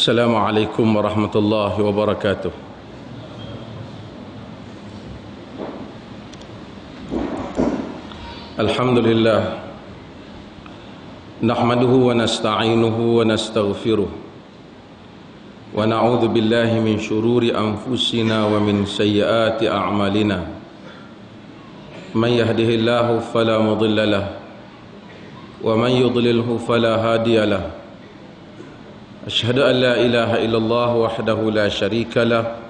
Assalamualaikum warahmatullahi wabarakatuh. Alhamdulillah, nahmaduhu wa nasta'inuhu wa nastaghfiruh, wa na'udzu billahi min syururi anfusina wa min sayyiati a'malina. Man yahdihillahu fala mudilla lahu wa man yudlilhu fala hadiya lahu. Asyhadu an la ilaha illallah wahdahu la syarika lah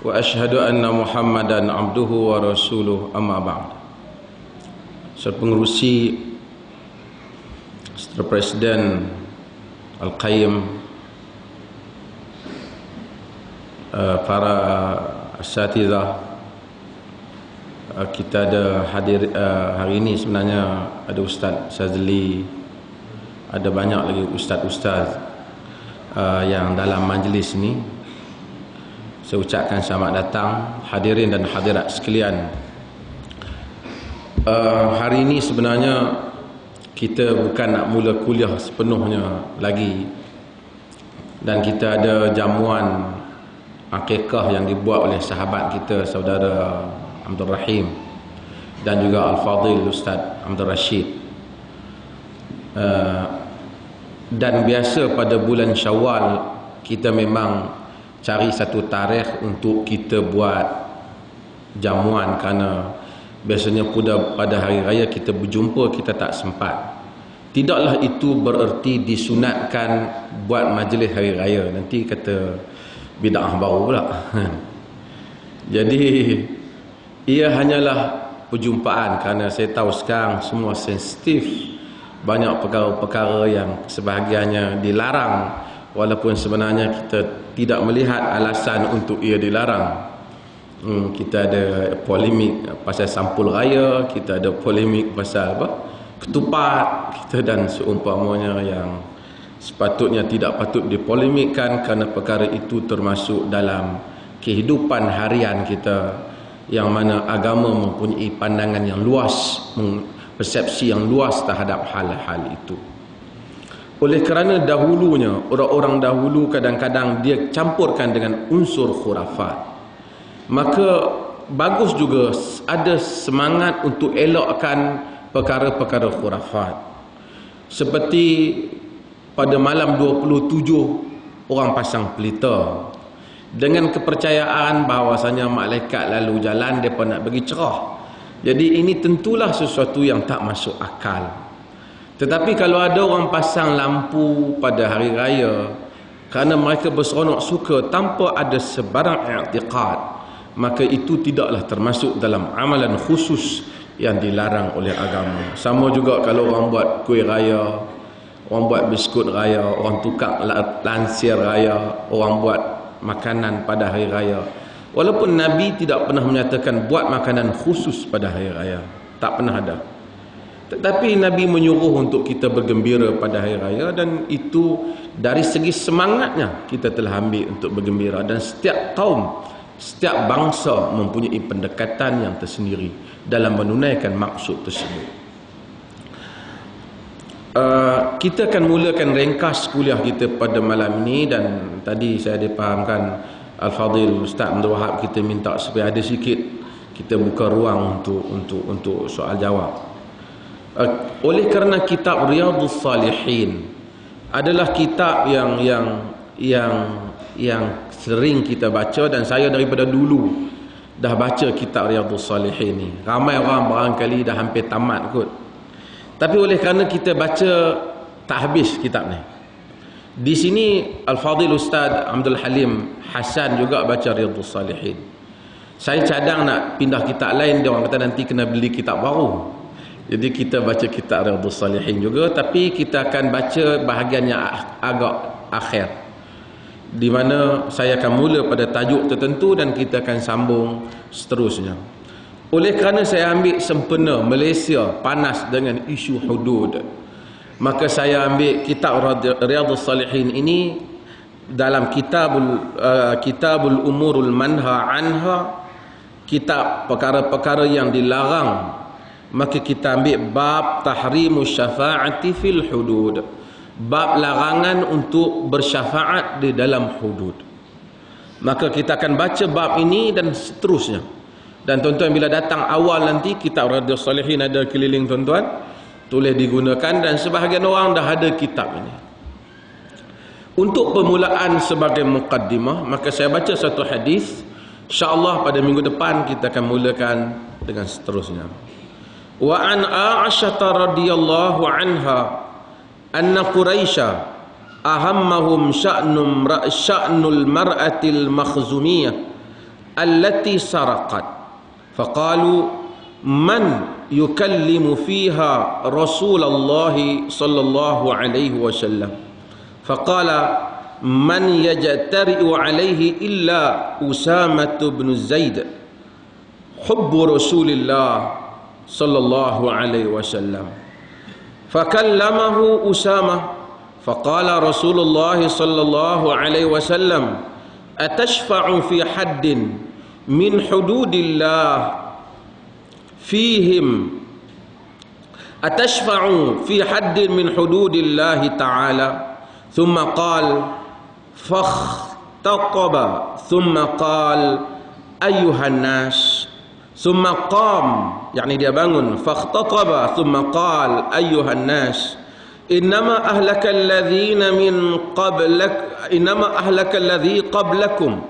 wa asyhadu anna Muhammadan abduhu wa rasuluh, amma ba'd. Pengerusi, Mr. Presiden Al-Qayyim, para asatidzah, kita ada hadir hari ini. Sebenarnya ada Ustaz Syazli, ada banyak lagi ustaz-ustaz yang dalam majlis ni. Saya ucapkan selamat datang hadirin dan hadirat sekalian. Hari ini sebenarnya kita bukan nak mula kuliah sepenuhnya lagi, dan kita ada jamuan akikah yang dibuat oleh sahabat kita, saudara Abdul Rahim dan juga Al-Fadhil Ustaz Abdul Rashid. Dan biasa pada bulan Syawal kita memang cari satu tarikh untuk kita buat jamuan, kerana biasanya pada hari raya kita berjumpa, kita tak sempat. Tidaklah itu bererti disunatkan buat majlis hari raya, nanti kata bid'ah baru pula. Jadi ia hanyalah perjumpaan, kerana saya tahu sekarang semua sensitif. Banyak perkara-perkara yang sebahagiannya dilarang, walaupun sebenarnya kita tidak melihat alasan untuk ia dilarang. Kita ada polemik pasal sampul raya, kita ada polemik pasal ketupat kita dan seumpamanya, yang sepatutnya tidak patut dipolemikkan, kerana perkara itu termasuk dalam kehidupan harian kita, yang mana agama mempunyai pandangan yang luas, persepsi yang luas terhadap hal-hal itu. Oleh kerana dahulunya, orang-orang dahulu kadang-kadang dia campurkan dengan unsur khurafat, maka bagus juga ada semangat untuk elokkan perkara-perkara khurafat. Seperti pada malam 27 orang pasang pelita dengan kepercayaan bahawasanya malaikat lalu jalan, mereka nak bagi cerah. Jadi ini tentulah sesuatu yang tak masuk akal. Tetapi kalau ada orang pasang lampu pada hari raya kerana mereka berseronok suka tanpa ada sebarang i'tiqad, maka itu tidaklah termasuk dalam amalan khusus yang dilarang oleh agama. Sama juga kalau orang buat kuih raya, orang buat biskut raya, orang tukar lansir raya, orang buat makanan pada hari raya. Walaupun Nabi tidak pernah menyatakan buat makanan khusus pada hari raya, tak pernah ada. Tetapi Nabi menyuruh untuk kita bergembira pada hari raya, dan itu dari segi semangatnya kita telah ambil untuk bergembira. Dan setiap kaum, setiap bangsa mempunyai pendekatan yang tersendiri dalam menunaikan maksud tersebut. Kita akan mulakan ringkas kuliah kita pada malam ini, dan tadi saya dipahamkan Al-Fadhil Ustaz Abdul Wahab kita minta supaya ada sikit kita buka ruang untuk soal jawab. Oleh kerana kitab Riyadhus Salihin adalah kitab yang sering kita baca, dan saya daripada dulu dah baca kitab Riyadhus Salihin ni. Ramai orang barangkali dah hampir tamat kot. Tapi oleh kerana kita baca tak habis kitab ni, di sini Al-Fadhil Ustaz Abdul Halim Hasan juga baca Riyadhus Salihin. Saya cadang nak pindah kitab lain, dia orang kata nanti kena beli kitab baru. Jadi kita baca kitab Riyadhus Salihin juga, tapi kita akan baca bahagian yang agak akhir, di mana saya akan mula pada tajuk tertentu dan kita akan sambung seterusnya. Oleh kerana saya ambil sempena Malaysia panas dengan isu hudud, maka saya ambil kitab Riyadhus Salihin ini dalam kitabul umurul manha anha, kitab perkara-perkara yang dilarang. Maka kita ambil bab tahrimus syafa'ati fil hudud, bab larangan untuk bersyafaat di dalam hudud. Maka kita akan baca bab ini dan seterusnya. Dan tuan-tuan bila datang awal nanti kitab Riyadhus Shalihin ada keliling tuan-tuan, boleh digunakan, dan sebahagian orang dah ada kitab ini. Untuk permulaan sebagai muqaddimah, maka saya baca satu hadis. InsyaAllah pada minggu depan kita akan mulakan dengan seterusnya. Wa an Aisyah radhiyallahu anha anna Quraisy ahammahum sya'nul mar'atil makhzumiyah allati saraqat faqalu man yukallimu fiha Rasulullah sallallahu alaihi wasallam faqala man yajtari'u alaihi illa Usamah bin Zaid hubbu Rasulillah sallallahu alaihi wasallam fakallamahu Usamah faqala Rasulullah sallallahu alaihi wasallam atashfa'u fi haddin min hududillah fihim atashfa'u fi haddin min hududillah ta'ala thumma qala fakhtaqaba thumma qala ayyuhan nas thumma qam, yakni dia bangun, fakhtaqaba thumma qala ayyuhan nas innama ahlaka alladhina min qablak innama ahlaka alladhi qablakum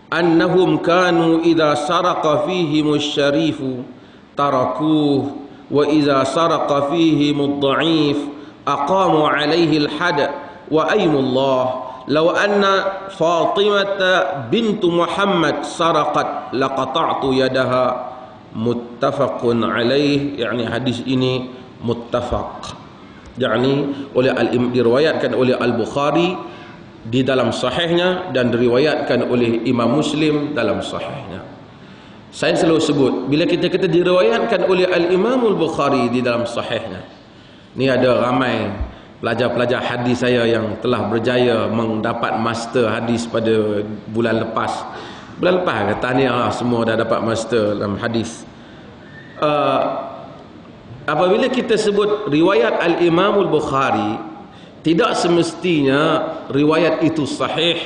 annahum kanu idha saraqa fihim asy-syarifu tarakuh wa idha saraqa fihim ad-dha'if aqamu alayhi al-had wa aymullah law anna Fatimah bintu Muhammad saraqat laqata'tu yadaha muttafaqun alaih. Yani hadis ini muttafaq, yakni diriwayatkan oleh Al-Bukhari di dalam sahihnya dan diriwayatkan oleh Imam Muslim dalam sahihnya. Saya selalu sebut, bila kita kata diriwayatkan oleh Al-Imam Al-Bukhari di dalam sahihnya, ni ada ramai pelajar-pelajar hadis saya yang telah berjaya mendapat master hadis pada bulan lepas. Bulan lepas kata tahniah, semua dah dapat master dalam hadis. Apabila kita sebut riwayat Al-Imam Al-Bukhari, tidak semestinya riwayat itu sahih,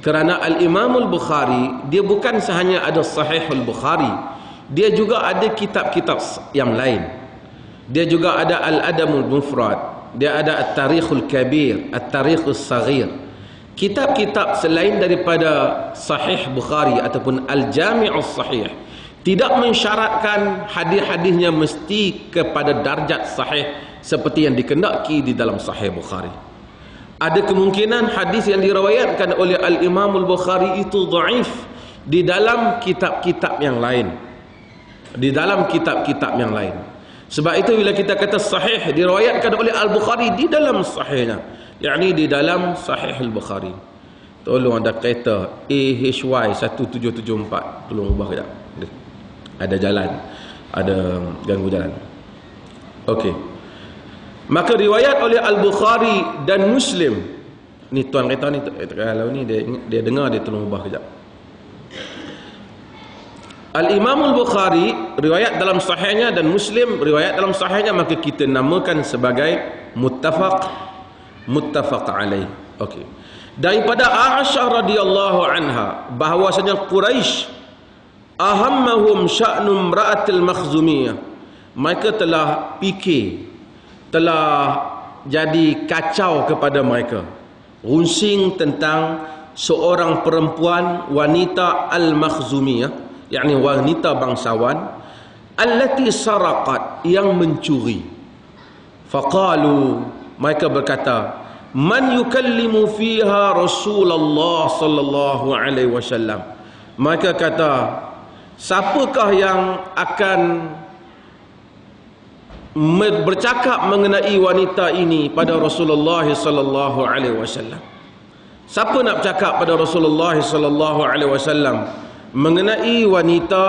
kerana Al-Imam Al-Bukhari dia bukan sehanya ada Sahih Al-Bukhari, dia juga ada kitab-kitab yang lain. Dia juga ada Al-Adabul Mufrad, dia ada At-Tarikhul Kabir, At-Tarikhus Saghir. Kitab-kitab selain daripada Sahih Bukhari ataupun Al-Jami'us Sahih tidak mensyaratkan hadis-hadisnya mesti kepada darjat sahih seperti yang dikendaki di dalam Sahih Bukhari. Ada kemungkinan hadis yang diriwayatkan oleh Al-Imam Al-Bukhari itu dhaif di dalam kitab-kitab yang lain. Di dalam kitab-kitab yang lain. Sebab itu bila kita kata sahih diriwayatkan oleh Al-Bukhari di dalam sahihnya, yakni di dalam Sahih Al-Bukhari. Tolong ada kereta AHY 1774, tolong ubah kejap. Ada jalan, ada ganggu jalan. Okey. Maka riwayat oleh Al-Bukhari dan Muslim. Ni tuan kereta ni, kalau ni dia dengar, dia tolong ubah kejap. Al-Imam Al-Bukhari riwayat dalam sahihnya dan Muslim riwayat dalam sahihnya, maka kita namakan sebagai muttafaq alaih. Okey. Daripada Aisyah radhiyallahu anha bahwasanya Quraisy ahammahum sya'num ra'atil makhzumiyah, mereka telah fikir, telah jadi kacau kepada mereka, runsing tentang seorang perempuan wanita al-makhzumiyah, yakni wanita bangsawan, allati saraqat, yang mencuri. Faqalu, mereka berkata, man yukallimu fiha Rasulullah sallallahu alaihi wasallam. Mereka kata, siapakah yang akan bercakap mengenai wanita ini pada Rasulullah sallallahu alaihi wasallam? Siapa nak bercakap pada Rasulullah sallallahu alaihi wasallam mengenai wanita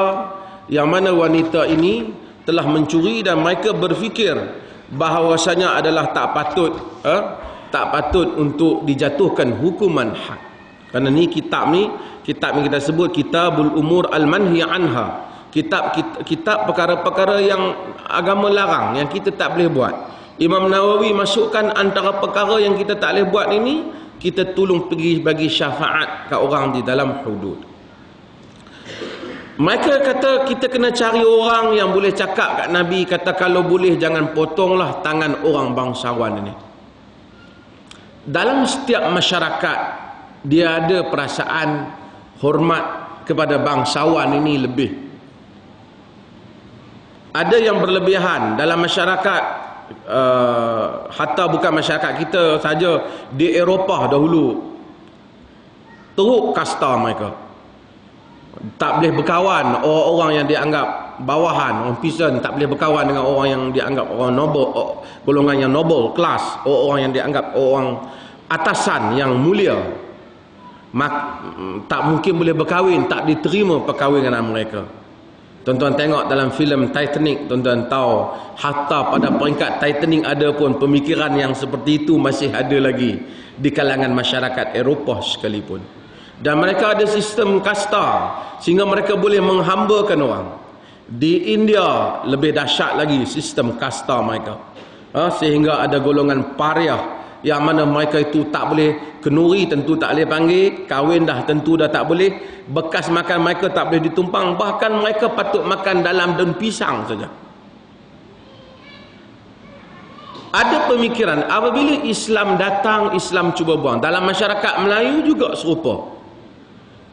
yang mana wanita ini telah mencuri, dan mereka berfikir bahawasanya adalah tak patut untuk dijatuhkan hukuman had. Kerana ni kitab ni kita sebut Kitabul Umur Al-Manhi Anha, kitab perkara-perkara yang agama larang, yang kita tak boleh buat. Imam Nawawi masukkan antara perkara yang kita tak boleh buat ini, kita tolong pergi bagi syafaat kat orang di dalam hudud. Mereka kata kita kena cari orang yang boleh cakap kat Nabi, kata kalau boleh jangan potonglah tangan orang bangsawan ini. Dalam setiap masyarakat dia ada perasaan hormat kepada bangsawan ini lebih. Ada yang berlebihan dalam masyarakat, hatta bukan masyarakat kita saja, di Eropah dahulu teruk kasta mereka. Tak boleh berkawan orang-orang yang dianggap bawahan, orang peasant, tak boleh berkawan dengan orang yang dianggap orang noble, golongan yang noble, kelas, orang yang dianggap orang atasan yang mulia. Tak mungkin boleh berkahwin, tak diterima perkahwinan mereka. Tuan-tuan tengok dalam filem Titanic, tuan-tuan tahu hatta pada peringkat Titanic ada pun pemikiran yang seperti itu masih ada lagi di kalangan masyarakat Eropah sekalipun. Dan mereka ada sistem kasta sehingga mereka boleh menghambakan orang. Di India lebih dahsyat lagi sistem kasta mereka, sehingga ada golongan pariah yang mana mereka itu tak boleh, kenuri tentu tak boleh panggil, kahwin dah tentu dah tak boleh, bekas makan mereka tak boleh ditumpang, bahkan mereka patut makan dalam daun pisang saja. Ada pemikiran apabila Islam datang, Islam cuba buang. Dalam masyarakat Melayu juga serupa.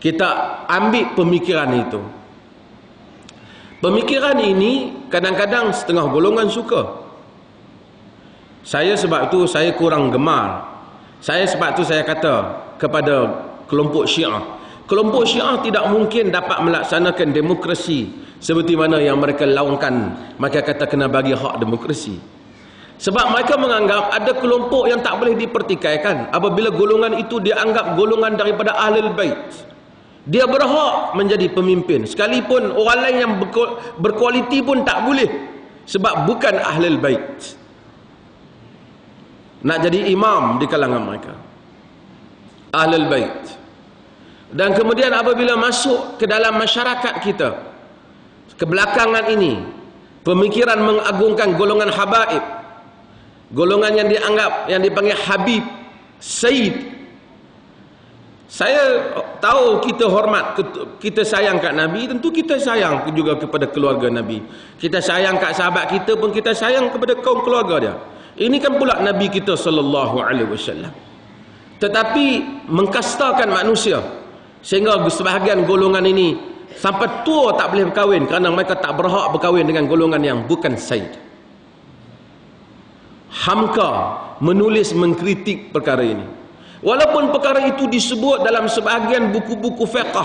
Kita ambil pemikiran itu. Pemikiran ini kadang-kadang setengah golongan suka. Saya sebab itu saya kurang gemar. Sebab itu saya kata kepada kelompok Syiah, kelompok Syiah tidak mungkin dapat melaksanakan demokrasi seperti mana yang mereka laungkan. Mereka kata kena bagi hak demokrasi. Sebab mereka menganggap ada kelompok yang tak boleh dipertikaikan. Apabila golongan itu dianggap golongan daripada Ahlul Bait, dia berhak menjadi pemimpin. Sekalipun orang lain yang berkualiti pun tak boleh, sebab bukan Ahlul Bait. Nak jadi imam di kalangan mereka, Ahlul Bait. Dan kemudian apabila masuk ke dalam masyarakat kita kebelakangan ini, pemikiran mengagungkan golongan habaib, golongan yang dianggap, yang dipanggil Habib, Sayyid. Saya tahu kita hormat, kita sayang kat Nabi, tentu kita sayang juga kepada keluarga Nabi. Kita sayang kat sahabat kita pun kita sayang kepada kaum keluarga dia. Ini kan pula Nabi kita sallallahu alaihi wasallam. Tetapi mengkastakan manusia sehingga sebahagian golongan ini sampai tua tak boleh berkahwin kerana mereka tak berhak berkahwin dengan golongan yang bukan Sayyid. Hamka menulis mengkritik perkara ini. Walaupun perkara itu disebut dalam sebahagian buku-buku fiqh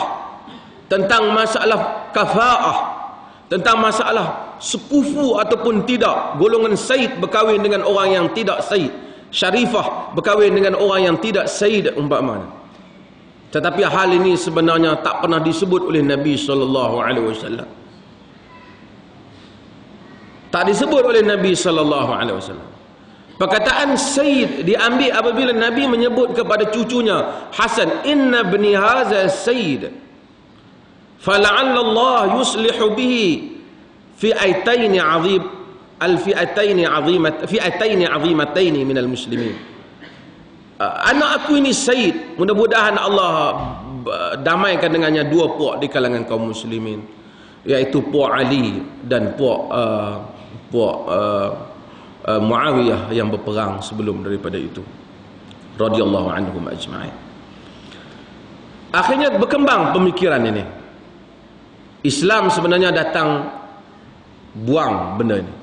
tentang masalah kafa'ah, tentang masalah sekufu ataupun tidak, golongan Sayyid berkahwin dengan orang yang tidak Sayyid, Syarifah berkahwin dengan orang yang tidak Sayyid umpamanya. Tetapi hal ini sebenarnya tak pernah disebut oleh Nabi SAW. Tak disebut oleh Nabi SAW. Perkataan Sayyid diambil apabila Nabi menyebut kepada cucunya Hasan, inna bni haza Sayyid fala'alla Allah yuslihu bihi fi'ataini 'azim al-fi'ataini 'azimat fi'ataini 'azimataini minal muslimin. Anak aku ini Sayyid, mudah-mudahan Allah damaikan dengannya dua puak di kalangan kaum muslimin, iaitu puak Ali dan puak Muawiyah yang berperang sebelum daripada itu, radhiyallahu anhum ajma'in. Akhirnya berkembang pemikiran ini. Islam sebenarnya datang buang benda ini,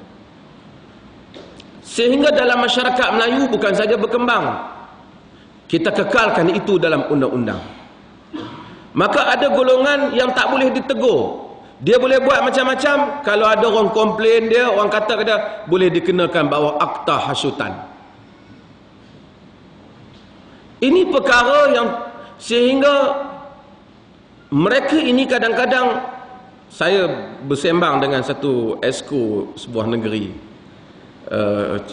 sehingga dalam masyarakat Melayu bukan saja berkembang, kita kekalkan itu dalam undang-undang. Maka ada golongan yang tak boleh ditegur. Dia boleh buat macam-macam. Kalau ada orang komplain dia, orang kata dia, boleh dikenakan bawah akta hasutan. Ini perkara yang sehingga mereka ini kadang-kadang, saya bersembang dengan satu esko sebuah negeri,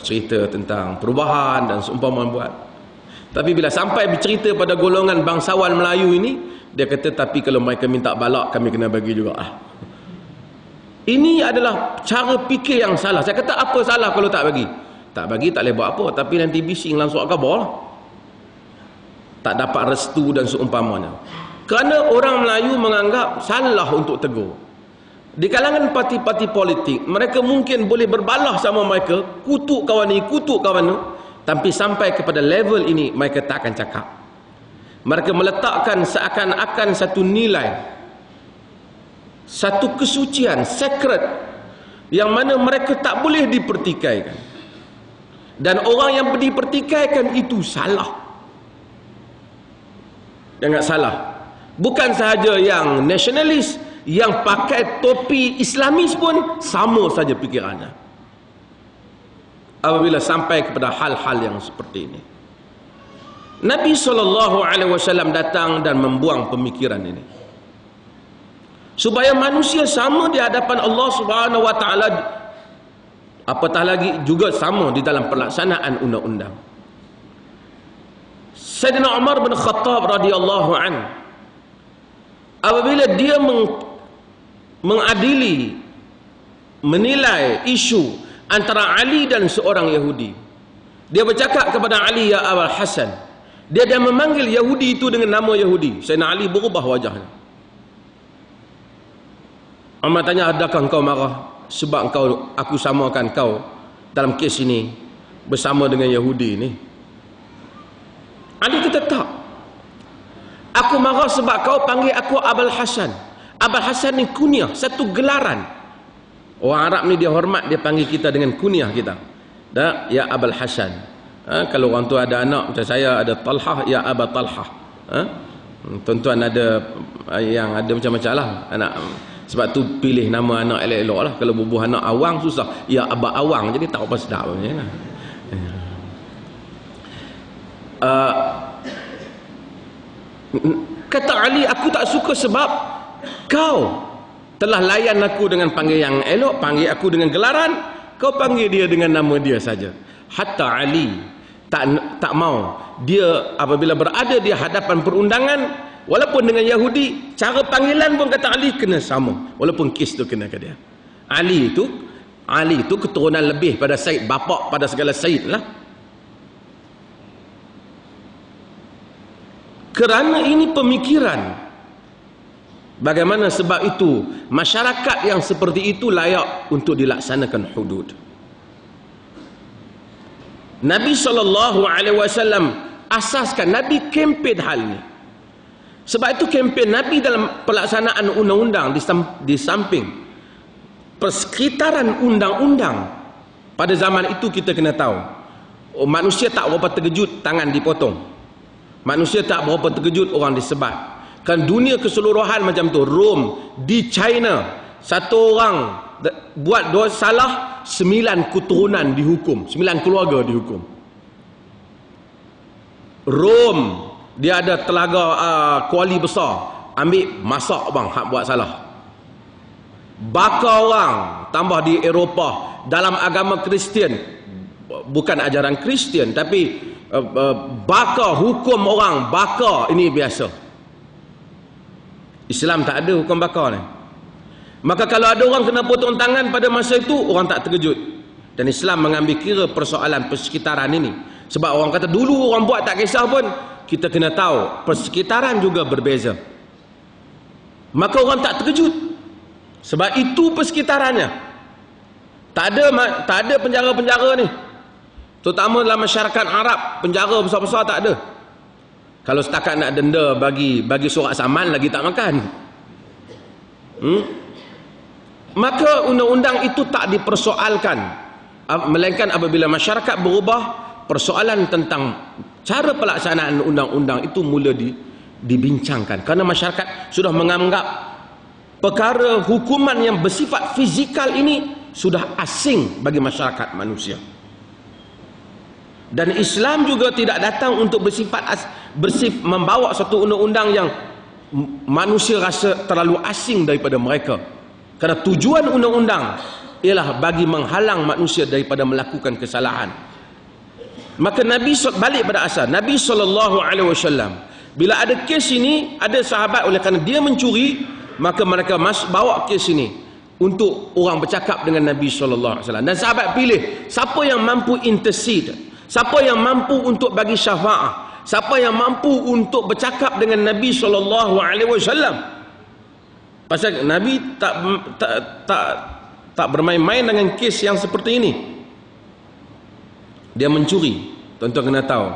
cerita tentang perubahan dan seumpama buat. Tapi bila sampai bercerita pada golongan bangsawan Melayu ini, dia kata tapi kalau mereka minta balak kami kena bagi juga. Ini adalah cara fikir yang salah. Saya kata apa salah kalau tak bagi? Tak bagi tak boleh buat apa, tapi nanti bising langsung khabar lah. Tak dapat restu dan seumpamanya. Kerana orang Melayu menganggap salah untuk tegur. Di kalangan parti-parti politik, mereka mungkin boleh berbalah sama mereka, kutuk kawan ni, kutuk kawan tu, tapi sampai kepada level ini mereka tak akan cakap. Mereka meletakkan seakan-akan satu nilai, satu kesucian, sacred, yang mana mereka tak boleh dipertikaikan. Dan orang yang dipertikaikan itu salah. Jangan salah. Bukan sahaja yang nasionalis, yang pakai topi Islamis pun sama saja fikirannya. Apabila sampai kepada hal-hal yang seperti ini, Nabi SAW datang dan membuang pemikiran ini, supaya manusia sama di hadapan Allah Subhanahu Wa Taala, apatah lagi juga sama di dalam pelaksanaan undang-undang. Sayyidina Umar bin Khattab radhiyallahu anhu, apabila dia mengadili, menilai isu antara Ali dan seorang Yahudi, dia bercakap kepada Ali, ya Abul Hasan. Dia memanggil Yahudi itu dengan nama Yahudi. Sayyidina Ali berubah wajahnya. Umar tanya, adakah engkau marah sebab aku samakan kau dalam kes ini bersama dengan Yahudi ni? Ali kata tak. Aku marah sebab kau panggil aku Abul Hasan. Abul Hasan ni kunyah, satu gelaran. Orang Arab ni dia hormat, dia panggil kita dengan kunyah kita. Dah, ya Abul Hasan. Kalau orang tu ada anak macam saya, ada Talhah, ya Aba Talhah. Tuan-tuan ada yang ada macam-macam lah anak. Sebab tu pilih nama anak elok-elok lah. Kalau bubuh anak Awang susah, ya Aba Awang, jadi tak apa sedap macam lah. Kata Ali, aku tak suka sebab kau telah layan aku dengan panggil yang elok, panggil aku dengan gelaran, kau panggil dia dengan nama dia saja. Hatta Ali tak mau dia apabila berada di hadapan perundangan, walaupun dengan Yahudi, cara panggilan pun kata Ali kena sama, walaupun kes tu kena ke dia. Ali itu keturunan lebih pada Said, bapak pada segala Said lah. Kerana ini pemikiran, bagaimana sebab itu masyarakat yang seperti itu layak untuk dilaksanakan hudud. Nabi SAW asaskan, Nabi kempen hal ini. Sebab itu kempen Nabi dalam pelaksanaan undang-undang, di samping persekitaran undang-undang pada zaman itu, kita kena tahu, manusia tak berapa terkejut tangan dipotong, manusia tak berapa terkejut orang disebat. Kan dunia keseluruhan macam tu. Rom di China, satu orang buat dosa salah, 9 keturunan dihukum, 9 keluarga dihukum. Rom dia ada telaga kuali besar, ambil masak bang hak buat salah, bakar orang. Tambah di Eropah, dalam agama Kristian, bukan ajaran Kristian, tapi bakar, hukum orang bakar, ini biasa. Islam tak ada hukum bakar ni. Maka kalau ada orang kena potong tangan pada masa itu, orang tak terkejut. Dan Islam mengambil kira persoalan persekitaran ini. Sebab orang kata dulu orang buat tak kisah pun, kita kena tahu persekitaran juga berbeza. Maka orang tak terkejut, sebab itu persekitarannya. Tak ada penjara-penjara ni, terutama dalam masyarakat Arab. Penjara besar-besar tak ada. Kalau setakat nak denda bagi surat saman lagi tak makan. Maka undang-undang itu tak dipersoalkan, melainkan apabila masyarakat berubah, persoalan tentang cara pelaksanaan undang-undang itu mula dibincangkan. Kerana masyarakat sudah menganggap perkara hukuman yang bersifat fizikal ini sudah asing bagi masyarakat manusia. Dan Islam juga tidak datang untuk bersifat membawa satu undang-undang yang manusia rasa terlalu asing daripada mereka. Kerana tujuan undang-undang ialah bagi menghalang manusia daripada melakukan kesalahan. Maka Nabi balik pada asal. Nabi SAW, bila ada kes ini, ada sahabat oleh kerana dia mencuri, maka mereka bawa kes ini. untuk orang bercakap dengan Nabi SAW. Dan sahabat pilih siapa yang mampu intercede, siapa yang mampu untuk bagi syafaat, siapa yang mampu untuk bercakap dengan Nabi SAW. Pasal Nabi tak bermain-main dengan kes yang seperti ini. Dia mencuri. Tuan-tuan kena tahu,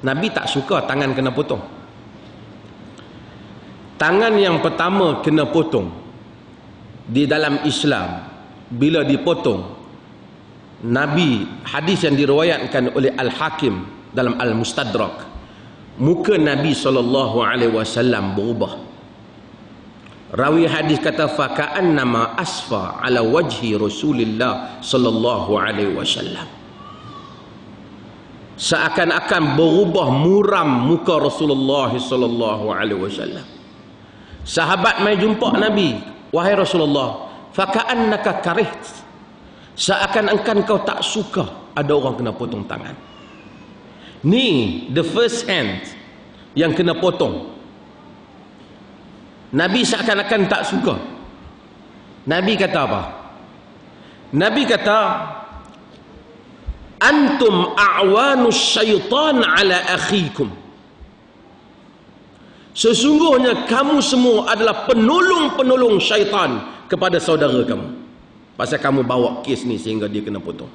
Nabi tak suka tangan kena potong. Tangan yang pertama kena potong di dalam Islam, bila dipotong, Nabi, hadis yang diriwayatkan oleh Al-Hakim dalam Al-Mustadrak, muka Nabi SAW berubah. Rawi hadis kata, faka'annama asfa ala wajhi Rasulullah sallallahu alaihi wasallam, seakan-akan berubah muram muka Rasulullah sallallahu alaihi wasallam. Sahabat mai jumpa Nabi, wahai Rasulullah, faka'annaka kariht, seakan-akan kau tak suka ada orang kena potong tangan. Ni the first hand yang kena potong. Nabi seakan-akan tak suka. Nabi kata apa? Nabi kata, antum a'wanus syaitan ala akhikum, sesungguhnya kamu semua adalah penolong-penolong syaitan kepada saudara kamu. Pasal kamu bawa kes ni sehingga dia kena potong.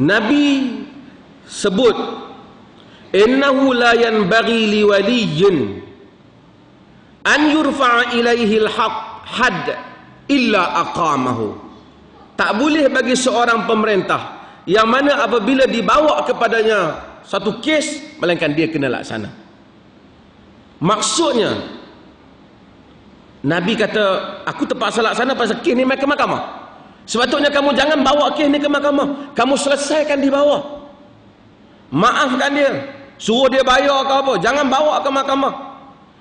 Nabi sebut, innahu la yanbaghi liwaliyyin an yurfa'a ilaihi al-haq had illa aqamahu. Tak boleh bagi seorang pemerintah yang mana apabila dibawa kepadanya satu kes, melainkan dia kena laksana. Maksudnya, Nabi kata, aku terpaksa laksana pasal kes ni mai ke mahkamah. Sepatutnya kamu jangan bawa kes ni ke mahkamah, kamu selesaikan di bawah. Maafkan dia, suruh dia bayar ke apa, jangan bawa ke mahkamah.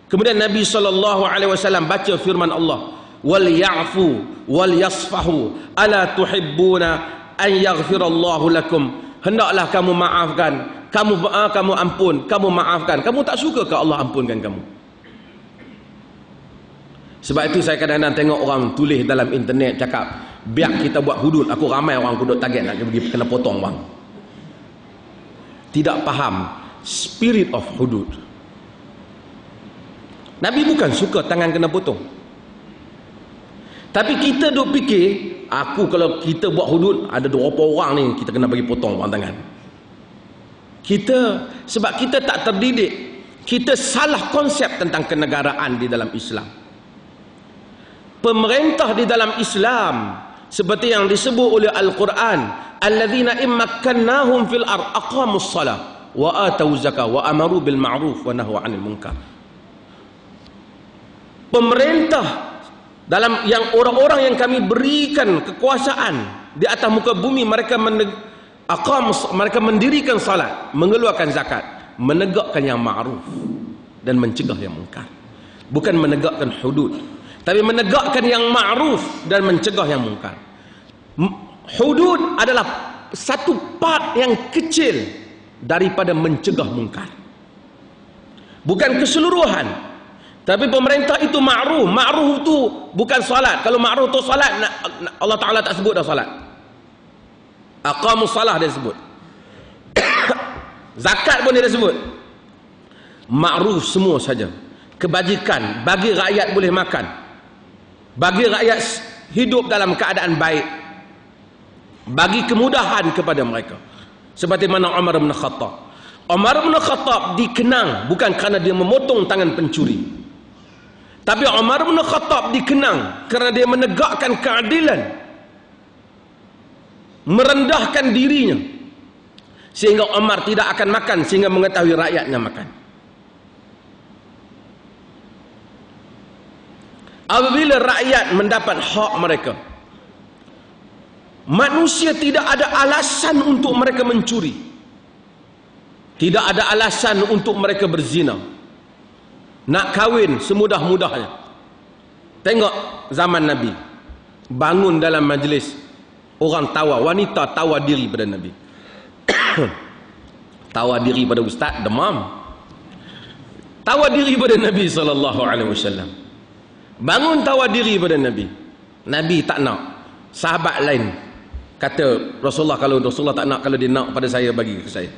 Kemudian Nabi SAW baca firman Allah, wal ya'fu wal yasfahu ala tuhibbuna an yaghfirallahu lakum. Hendaklah kamu maafkan, kamu ampun, kamu maafkan. Kamu tak suka ke Allah ampunkan kamu? Sebab itu saya kadang-kadang tengok orang tulis dalam internet cakap, biar kita buat hudud. Aku ramai orang hudud target nak pergi kena potong bang. Tidak faham spirit of hudud. Nabi bukan suka tangan kena potong. Tapi kita duk fikir, aku kalau kita buat hudud, ada berapa orang ni kita kena bagi potong bang tangan. Sebab kita tak terdidik, kita salah konsep tentang kenegaraan di dalam Islam. Pemerintah di dalam Islam seperti yang disebut oleh Al-Quran, alladzina immakkannahum fil ard aqamus salah wa atau zakah wa amaru bil ma'ruf wa nahaw 'anil munkar. Pemerintah dalam yang orang-orang yang kami berikan kekuasaan di atas muka bumi, mereka mendirikan salat, mengeluarkan zakat, menegakkan yang ma'ruf dan mencegah yang munkar. Bukan menegakkan hudud, tapi menegakkan yang ma'ruf dan mencegah yang munkar. Hudud adalah satu part yang kecil daripada mencegah munkar, bukan keseluruhan. Tapi pemerintah itu ma'ruf. Ma'ruf itu bukan salat. Kalau ma'ruf itu salat, Allah Ta'ala tak sebut dah salat. Aqamus salah dia sebut. Zakat pun dia sebut. Ma'ruf semua saja. Kebajikan, bagi rakyat boleh makan, bagi rakyat hidup dalam keadaan baik, bagi kemudahan kepada mereka. Seperti mana Umar bin Khattab. Umar bin Khattab dikenang bukan kerana dia memotong tangan pencuri, tapi Umar bin Khattab dikenang kerana dia menegakkan keadilan, merendahkan dirinya, sehingga Umar tidak akan makan sehingga mengetahui rakyatnya makan. Apabila rakyat mendapat hak mereka, manusia tidak ada alasan untuk mereka mencuri, tidak ada alasan untuk mereka berzina, nak kahwin semudah-mudahnya. Tengok zaman Nabi, bangun dalam majlis, orang tawa, wanita tawa diri pada Nabi. Tawa diri pada ustaz, demam. Tawa diri pada Nabi SAW. bangun tawar diri pada Nabi. Nabi tak nak. Sahabat lain kata Rasulullah, kalau Rasulullah tak nak, kalau dia nak pada saya, bagi ke saya.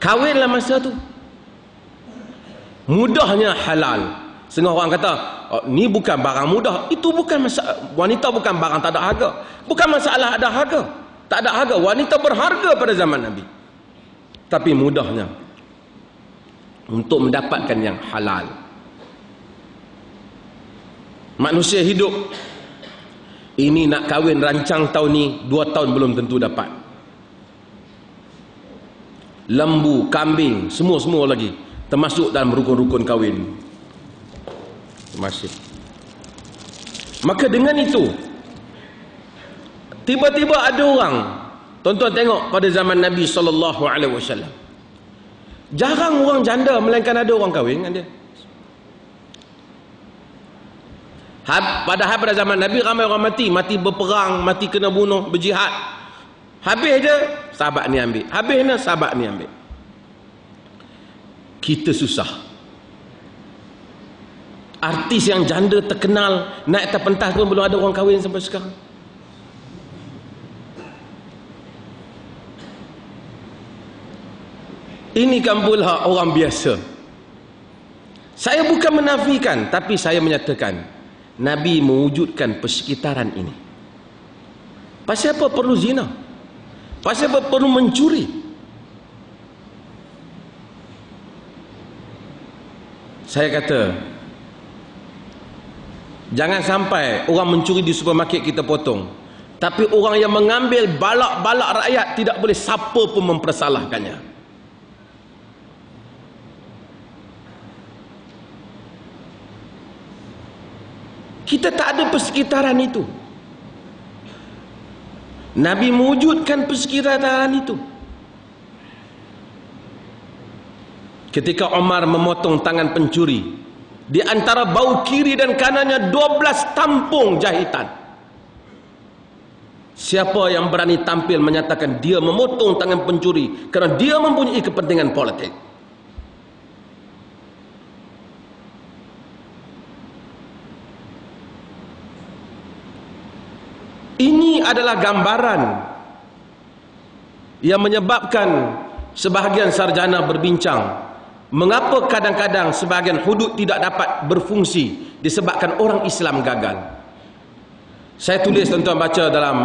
Kahwinlah masa tu. Mudahnya halal. Setengah orang kata, oh, ni bukan barang mudah. Itu bukan masalah. Wanita bukan barang tak ada harga. Bukan masalah ada harga. Tak ada harga. Wanita berharga pada zaman Nabi. Tapi mudahnya untuk mendapatkan yang halal. Manusia hidup ini nak kahwin rancang tahun ni, 2 tahun belum tentu dapat. Lembu, kambing, semua lagi termasuk dalam rukun-rukun kahwin. Terima kasih. Maka dengan itu, tiba-tiba ada orang, tuan-tuan tengok pada zaman Nabi SAW, jarang orang janda, melainkan ada orang kahwin dengan dia. Padahal pada zaman Nabi ramai orang mati berperang, mati kena bunuh, berjihad. Habis je sahabat ni ambil, habis ni sahabat ni ambil. Kita susah. Artis yang janda terkenal naik atas pentas pun belum ada orang kahwin sampai sekarang. Ini kan pula orang biasa. Saya bukan menafikan, tapi saya menyatakan Nabi mewujudkan persekitaran ini. Pasal apa perlu zina? Pasal apa perlu mencuri? Saya kata, jangan sampai orang mencuri di supermarket kita potong, tapi orang yang mengambil balak-balak rakyat tidak boleh siapa pun mempersalahkannya. Kita tak ada persekitaran itu. Nabi mewujudkan persekitaran itu. Ketika Umar memotong tangan pencuri, di antara bau kiri dan kanannya 12 tampung jahitan. Siapa yang berani tampil menyatakan dia memotong tangan pencuri kerana dia mempunyai kepentingan politik? Ini adalah gambaran yang menyebabkan sebahagian sarjana berbincang mengapa kadang-kadang sebahagian hudud tidak dapat berfungsi disebabkan orang Islam gagal. Saya tulis, tuan-tuan baca dalam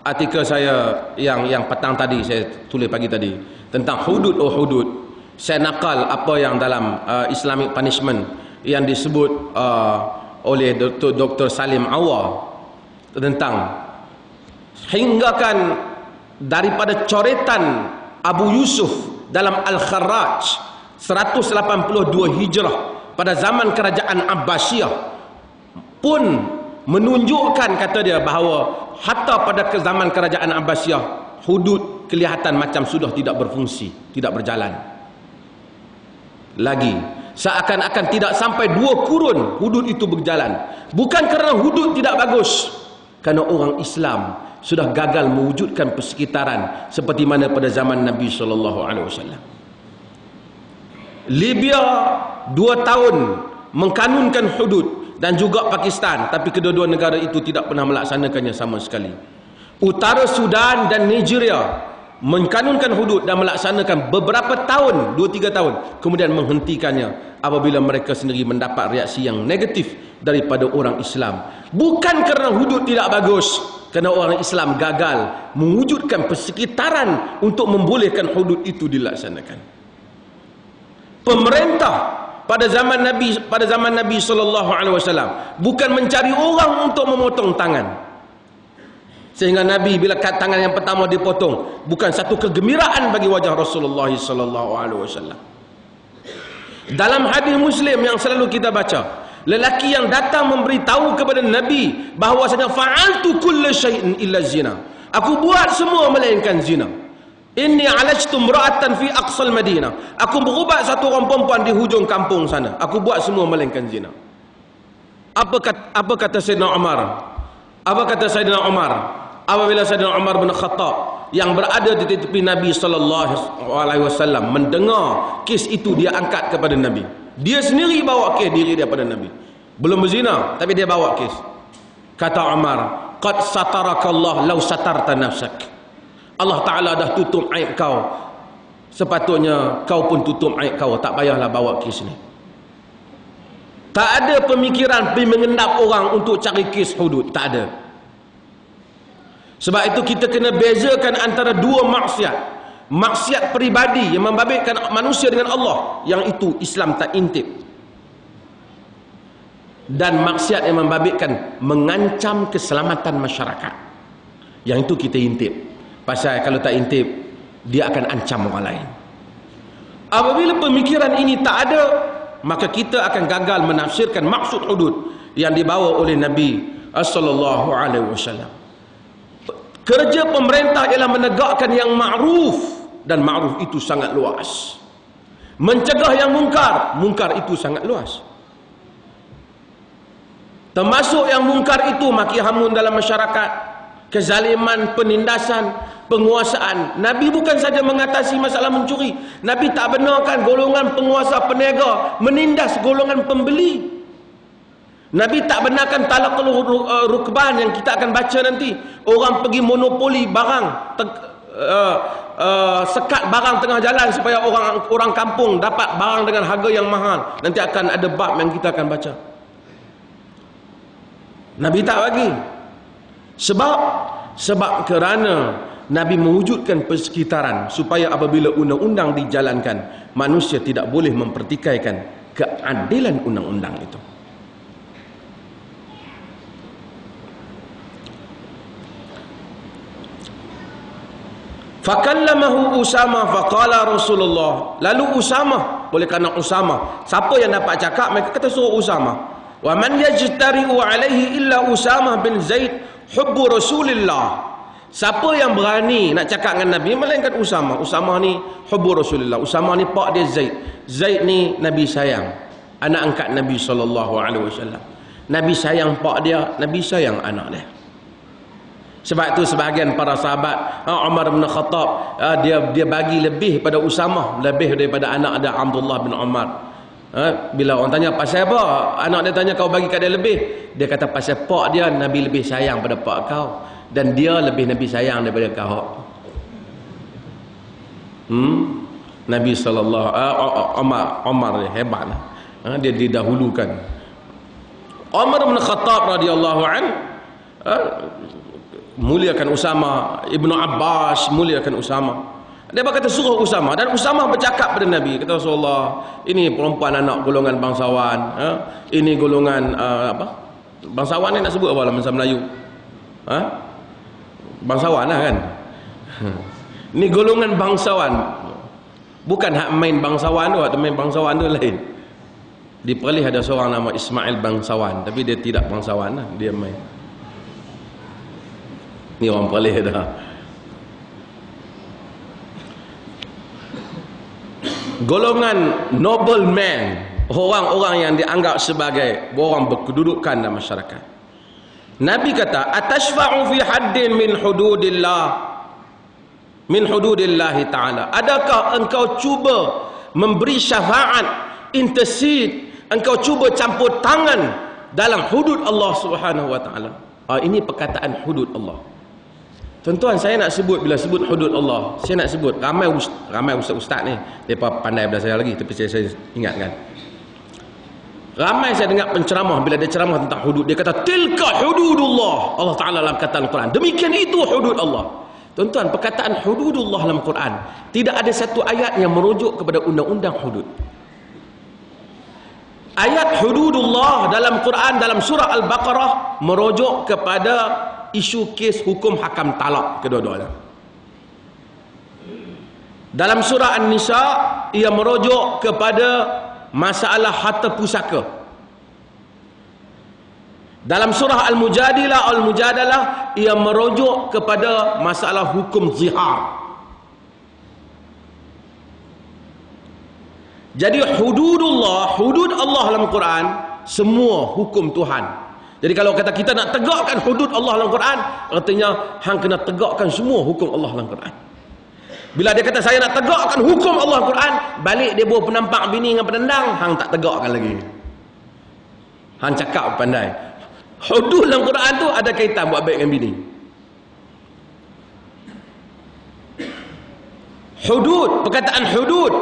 artikel saya yang petang tadi, saya tulis pagi tadi tentang hudud hudud. Saya nakal apa yang dalam Islamic punishment yang disebut oleh Dr. Salim Awar tentang hinggakan daripada coretan Abu Yusuf dalam Al-Kharraj 182 Hijrah pada zaman kerajaan Abbasiyah pun menunjukkan, kata dia, bahawa hatta pada zaman kerajaan Abbasiyah hudud kelihatan macam sudah tidak berfungsi, tidak berjalan lagi. Seakan-akan tidak sampai 2 kurun hudud itu berjalan. Bukan kerana hudud tidak bagus, kerana orang Islam sudah gagal mewujudkan persekitaran seperti mana pada zaman Nabi SAW. Libya 2 tahun mengkanunkan hudud dan juga Pakistan, tapi kedua-dua negara itu tidak pernah melaksanakannya sama sekali. Utara Sudan dan Nigeria mengkanunkan hudud dan melaksanakan beberapa tahun, 2-3 tahun, kemudian menghentikannya apabila mereka sendiri mendapat reaksi yang negatif daripada orang Islam. Bukan kerana hudud tidak bagus, kerana orang Islam gagal mewujudkan persekitaran untuk membolehkan hudud itu dilaksanakan. Pemerintah pada zaman Nabi SAW bukan mencari orang untuk memotong tangan, sehingga Nabi bila tangan yang pertama dipotong bukan satu kegembiraan bagi wajah Rasulullah SAW. Dalam hadis Muslim yang selalu kita baca, lelaki yang datang memberitahu kepada Nabi bahawasanya fa'altu kulla syai'in illa zina, aku buat semua melainkan zina. Inni alajtu imra'atan fi aqsal Madinah, aku berubat satu orang perempuan di hujung kampung sana, aku buat semua melainkan zina. Apa kata Sayyidina Umar? Apa kata Sayyidina Umar apabila Sayyidina Umar bin Khattab yang berada di tepi Nabi SAW mendengar kes itu, dia angkat kepada Nabi. Dia sendiri bawa kes diri dia pada Nabi. belum berzina tapi dia bawa kes. Kata Umar, qad satarakallah law satarta nafsak. Allah Ta'ala dah tutup aib kau, sepatutnya kau pun tutup aib kau, tak payahlah bawa kes ni. Tak ada pemikiran pergi mengendap orang untuk cari kes hudud, tak ada. Sebab itu kita kena bezakan antara dua maksiat. Maksiat peribadi yang membabitkan manusia dengan Allah, yang itu Islam tak intip. Dan maksiat yang membabitkan mengancam keselamatan masyarakat, yang itu kita intip. Pasal kalau tak intip, dia akan ancam orang lain. Apabila pemikiran ini tak ada, maka kita akan gagal menafsirkan maksud hudud yang dibawa oleh Nabi sallallahu alaihi wasallam. Kerja pemerintah ialah menegakkan yang ma'ruf, dan ma'ruf itu sangat luas. Mencegah yang mungkar, mungkar itu sangat luas. Termasuk yang mungkar itu maki hamun dalam masyarakat, kezaliman, penindasan, penguasaan. Nabi bukan saja mengatasi masalah mencuri, Nabi tak benarkan golongan penguasa peniaga menindas golongan pembeli. Nabi tak benarkan talaqul rukban yang kita akan baca nanti. Orang pergi monopoli barang, sekat barang tengah jalan supaya orang kampung dapat barang dengan harga yang mahal. Nanti akan ada bab yang kita akan baca. Nabi tak bagi. Sebab kerana Nabi mewujudkan persekitaran supaya apabila undang-undang dijalankan, manusia tidak boleh mempertikaikan keadilan undang-undang itu. Fakallamahu Usama faqala Rasulullah. Lalu Usama, boleh kerana Usama, siapa yang dapat cakap, mereka kata suruh Usama. Wa man yajtari'u alaihi illa Usama bin Zaid hubbu Rasulillah. Siapa yang berani nak cakap dengan Nabi melainkan Usama. Usama ni hubbu Rasulillah. Usama ni pak dia Zaid. Zaid ni Nabi sayang, anak angkat Nabi SAW. Nabi sayang pak dia, Nabi sayang anak dia. Sebab itu sebahagian para sahabat, Umar bin Khattab, dia bagi lebih pada Usama, lebih daripada anak dia Abdullah bin Umar. Bila orang tanya pasal apa, anak dia tanya kau bagi kat dia lebih, dia kata pasal pak dia Nabi lebih sayang pada pak kau, dan dia lebih Nabi sayang daripada kau. Nabi sallallahu Umar dia hebat, dia didahulukan. Umar bin Khattab radhiyallahu an muliakan Usama, Ibnu Abbas muliakan Usama. Dia berkata suruh Usama, dan Usama bercakap pada Nabi, kata Rasulullah, ini perempuan anak golongan bangsawan, ini golongan apa? Bangsawan ni nak sebut apa dalam bahasa Melayu? Bangsawan lah kan? Ini golongan bangsawan. Bukan hak main bangsawan tu, atau main bangsawan tu lain. Di Perlis ada seorang nama Ismail Bangsawan, tapi dia tidak bangsawan lah, dia main. Ni orang Perlis dah. Golongan nobleman, orang-orang yang dianggap sebagai orang berkedudukan dalam masyarakat. Nabi kata, atashfa'u fi haddin min hududillahi ta'ala. Adakah engkau cuba memberi syafaat, intercede, engkau cuba campur tangan dalam hudud Allah Subhanahu wa ta'ala? Ini perkataan hudud Allah. Tuan-tuan, saya nak sebut, bila sebut hudud Allah, saya nak sebut, ramai ustaz-ustaz ni, mereka pandai daripada saya lagi, tapi saya ingatkan. Ramai saya dengar penceramah, bila dia ceramah tentang hudud, dia kata, tilka hududullah. Allah Ta'ala dalam kata Al-Quran, demikian itu hudud Allah. Tuan-tuan, perkataan hududullah dalam Quran, tidak ada satu ayat yang merujuk kepada undang-undang hudud. Ayat hududullah dalam Quran, dalam surah Al-Baqarah, merujuk kepada isu kes hukum hakam talak kedua-duanya. Dalam surah An-Nisa, ia merujuk kepada masalah harta pusaka. Dalam surah Al-Mujadalah, ia merujuk kepada masalah hukum zihar. Jadi hududullah, hudud Allah dalam Quran, semua hukum Tuhan. Jadi kalau kata kita nak tegakkan hudud Allah dalam Quran, artinya hang kena tegakkan semua hukum Allah dalam Quran. Bila dia kata saya nak tegakkan hukum Allah dalam Quran, balik dia bawa penampak bini dengan penendang, hang tak tegakkan lagi. Hang cakap pandai. Hudud dalam Quran tu ada kaitan buat baik dengan bini. Hudud, perkataan hudud.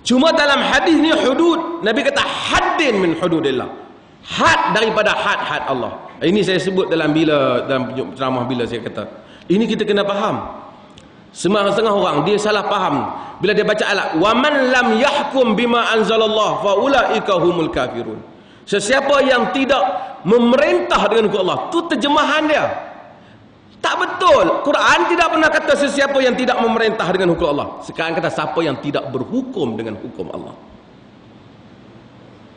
Cuma dalam hadis ni hudud, Nabi kata haddin min hududillah. Had daripada had-had Allah. Ini saya sebut dalam ceramah bila saya kata. Ini kita kena faham. Setengah orang dia salah faham bila dia baca ayat wa man lam yahkum bima anzalallah fa ulaika humul kafirun. Sesiapa yang tidak memerintah dengan hukum Allah, tu terjemahan dia. Tak betul. Quran tidak pernah kata sesiapa yang tidak memerintah dengan hukum Allah. Sekarang kata siapa yang tidak berhukum dengan hukum Allah.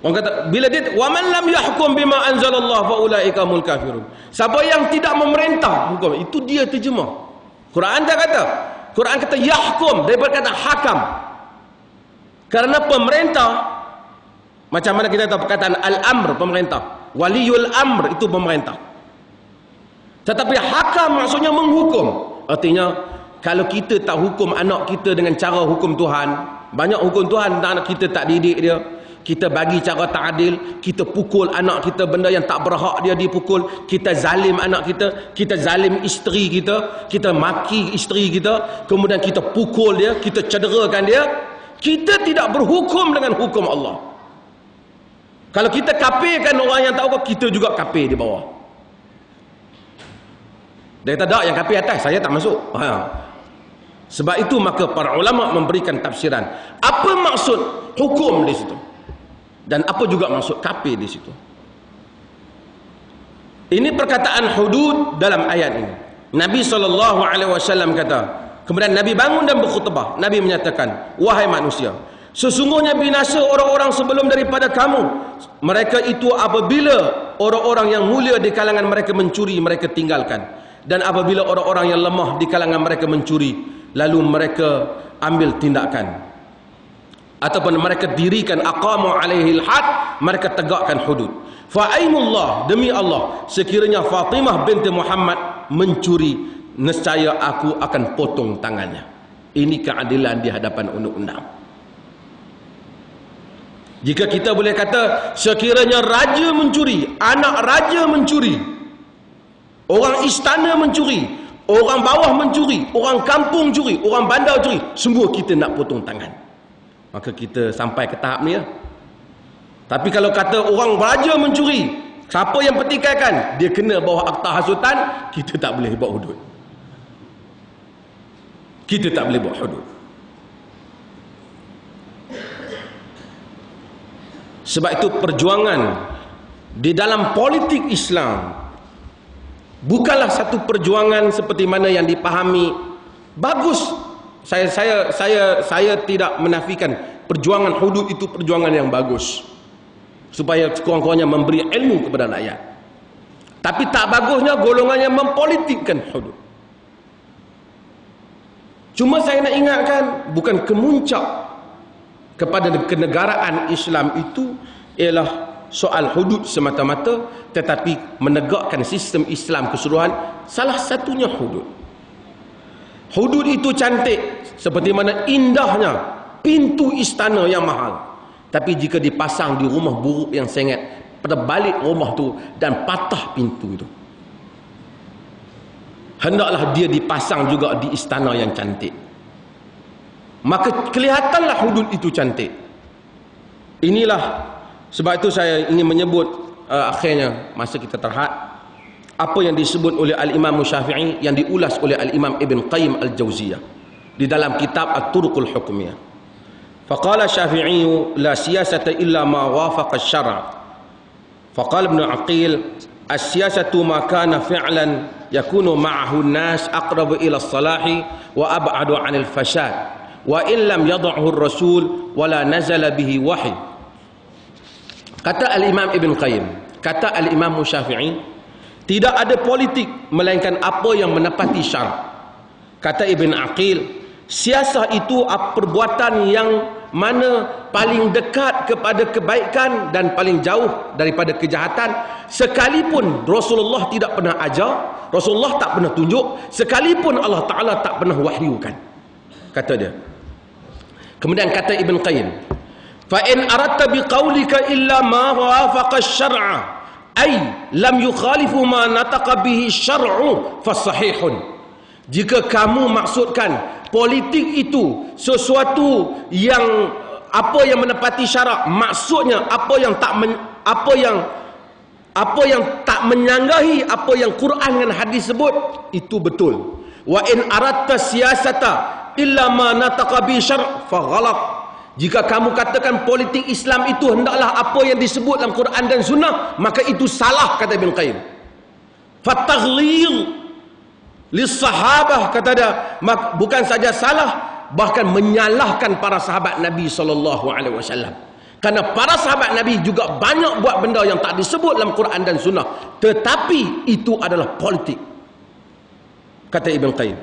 Orang kata bila dia wa man lam yahkum bima anzalallah fa ulaika humul kafirun. Siapa yang tidak memerintah hukum, itu dia terjemah. Quran tak kata. Quran kata yahkum, daripada kata hakam. Karena pemerintah, macam mana kita tahu perkataan al-amr, pemerintah. Waliyul amr, itu pemerintah. Tetapi hakam maksudnya menghukum. Artinya kalau kita tak hukum anak kita dengan cara hukum Tuhan, banyak hukum Tuhan anak kita tak didik dia, kita bagi cara tak adil, kita pukul anak kita benda yang tak berhak dia dipukul, kita zalim anak kita zalim isteri kita maki isteri kita, kemudian kita pukul dia, kita cederakan dia, kita tidak berhukum dengan hukum Allah. Kalau kita kafirkan orang yang tak hukum, kita juga kafir di bawah. Dia kata tak, yang kafir atas, saya tak masuk. Sebab itu maka para ulama memberikan tafsiran. Apa maksud hukum di situ? Dan apa juga maksud kafir di situ? Ini perkataan hudud dalam ayat ini. Nabi SAW kata, kemudian Nabi bangun dan berkhutbah. Nabi menyatakan, wahai manusia, sesungguhnya binasa orang-orang sebelum daripada kamu. Mereka itu apabila orang-orang yang mulia di kalangan mereka mencuri, mereka tinggalkan. Dan apabila orang-orang yang lemah di kalangan mereka mencuri, lalu mereka ambil tindakan. Ataupun mereka dirikan aqamu alaihil had, mereka tegakkan hudud. Fa'aimullah, demi Allah, sekiranya Fatimah binti Muhammad mencuri, nescaya aku akan potong tangannya. Ini keadilan di hadapan undang-undang. Jika kita boleh kata sekiranya raja mencuri, anak raja mencuri, orang istana mencuri, orang bawah mencuri, orang kampung curi, orang bandar curi, semua kita nak potong tangan. Maka kita sampai ke tahap ni ya. Tapi kalau kata orang raja mencuri, siapa yang petikaikan? Dia kena bawah akta hasutan, kita tak boleh buat hudud. Kita tak boleh buat hudud. Sebab itu perjuangan di dalam politik Islam bukanlah satu perjuangan seperti mana yang dipahami. Bagus. Saya tidak menafikan perjuangan hudud itu perjuangan yang bagus. Supaya sekurang-kurangnya memberi ilmu kepada rakyat. Tapi tak bagusnya golongannya mempolitikkan hudud. Cuma saya nak ingatkan, bukan kemuncak kepada kenegaraan Islam itu ialah soal hudud semata-mata, tetapi menegakkan sistem Islam keseluruhan, salah satunya hudud. Hudud itu cantik, seperti mana indahnya pintu istana yang mahal. Tapi jika dipasang di rumah buruk yang sengit, pada balik rumah tu dan patah pintu itu, hendaklah dia dipasang juga di istana yang cantik. Maka kelihatanlah hudud itu cantik. Inilah sebab itu saya ingin menyebut akhirnya masa kita terhad apa yang disebut oleh Al-Imam Syafi'i, yang diulas oleh Al-Imam Ibn Qayyim Al-Jauziyah di dalam kitab At-Turuqul Hukmiyah. Faqala Syafi'i la siyasata illa ma wafaqa asy-syara'. Faqala Ibn Aqil as-siyasatu ma kana fi'lan yakunu ma'ahu an-nas aqrabu ila as-salahi wa ab'adu 'anil fasad wa in lam yad'hu ar-rasul wa la nazala bihi wahy. Kata Al-Imam Ibn Qayyim, kata Al-Imam Syafi'i, tidak ada politik melainkan apa yang menepati syarak. Kata Ibn Aqil, siasah itu perbuatan yang mana paling dekat kepada kebaikan dan paling jauh daripada kejahatan, sekalipun Rasulullah tidak pernah ajar, Rasulullah tak pernah tunjuk, sekalipun Allah Ta'ala tak pernah wahyukan. Kata dia. Kemudian kata Ibn Qayyim, fa in aradta biqaulika illa ma wafaqa asy-syar'a ay lam yukhalifu ma nataqa bihi syar'u fasahihun. Jika kamu maksudkan politik itu sesuatu yang apa yang menepati syarak, maksudnya apa yang tak menyanggahi apa yang Quran dan hadis sebut, itu betul. Wa in aradta siyasata illa ma nataqa bi syar' fa ghalat. Jika kamu katakan politik Islam itu hendaklah apa yang disebut dalam Quran dan Sunnah, maka itu salah, kata Ibn Qayyim. Fataghlil lis-sahabah, kata dia, bukan saja salah, bahkan menyalahkan para sahabat Nabi SAW. Karena para sahabat Nabi juga banyak buat benda yang tak disebut dalam Quran dan Sunnah, tetapi itu adalah politik, kata Ibn Qayyim.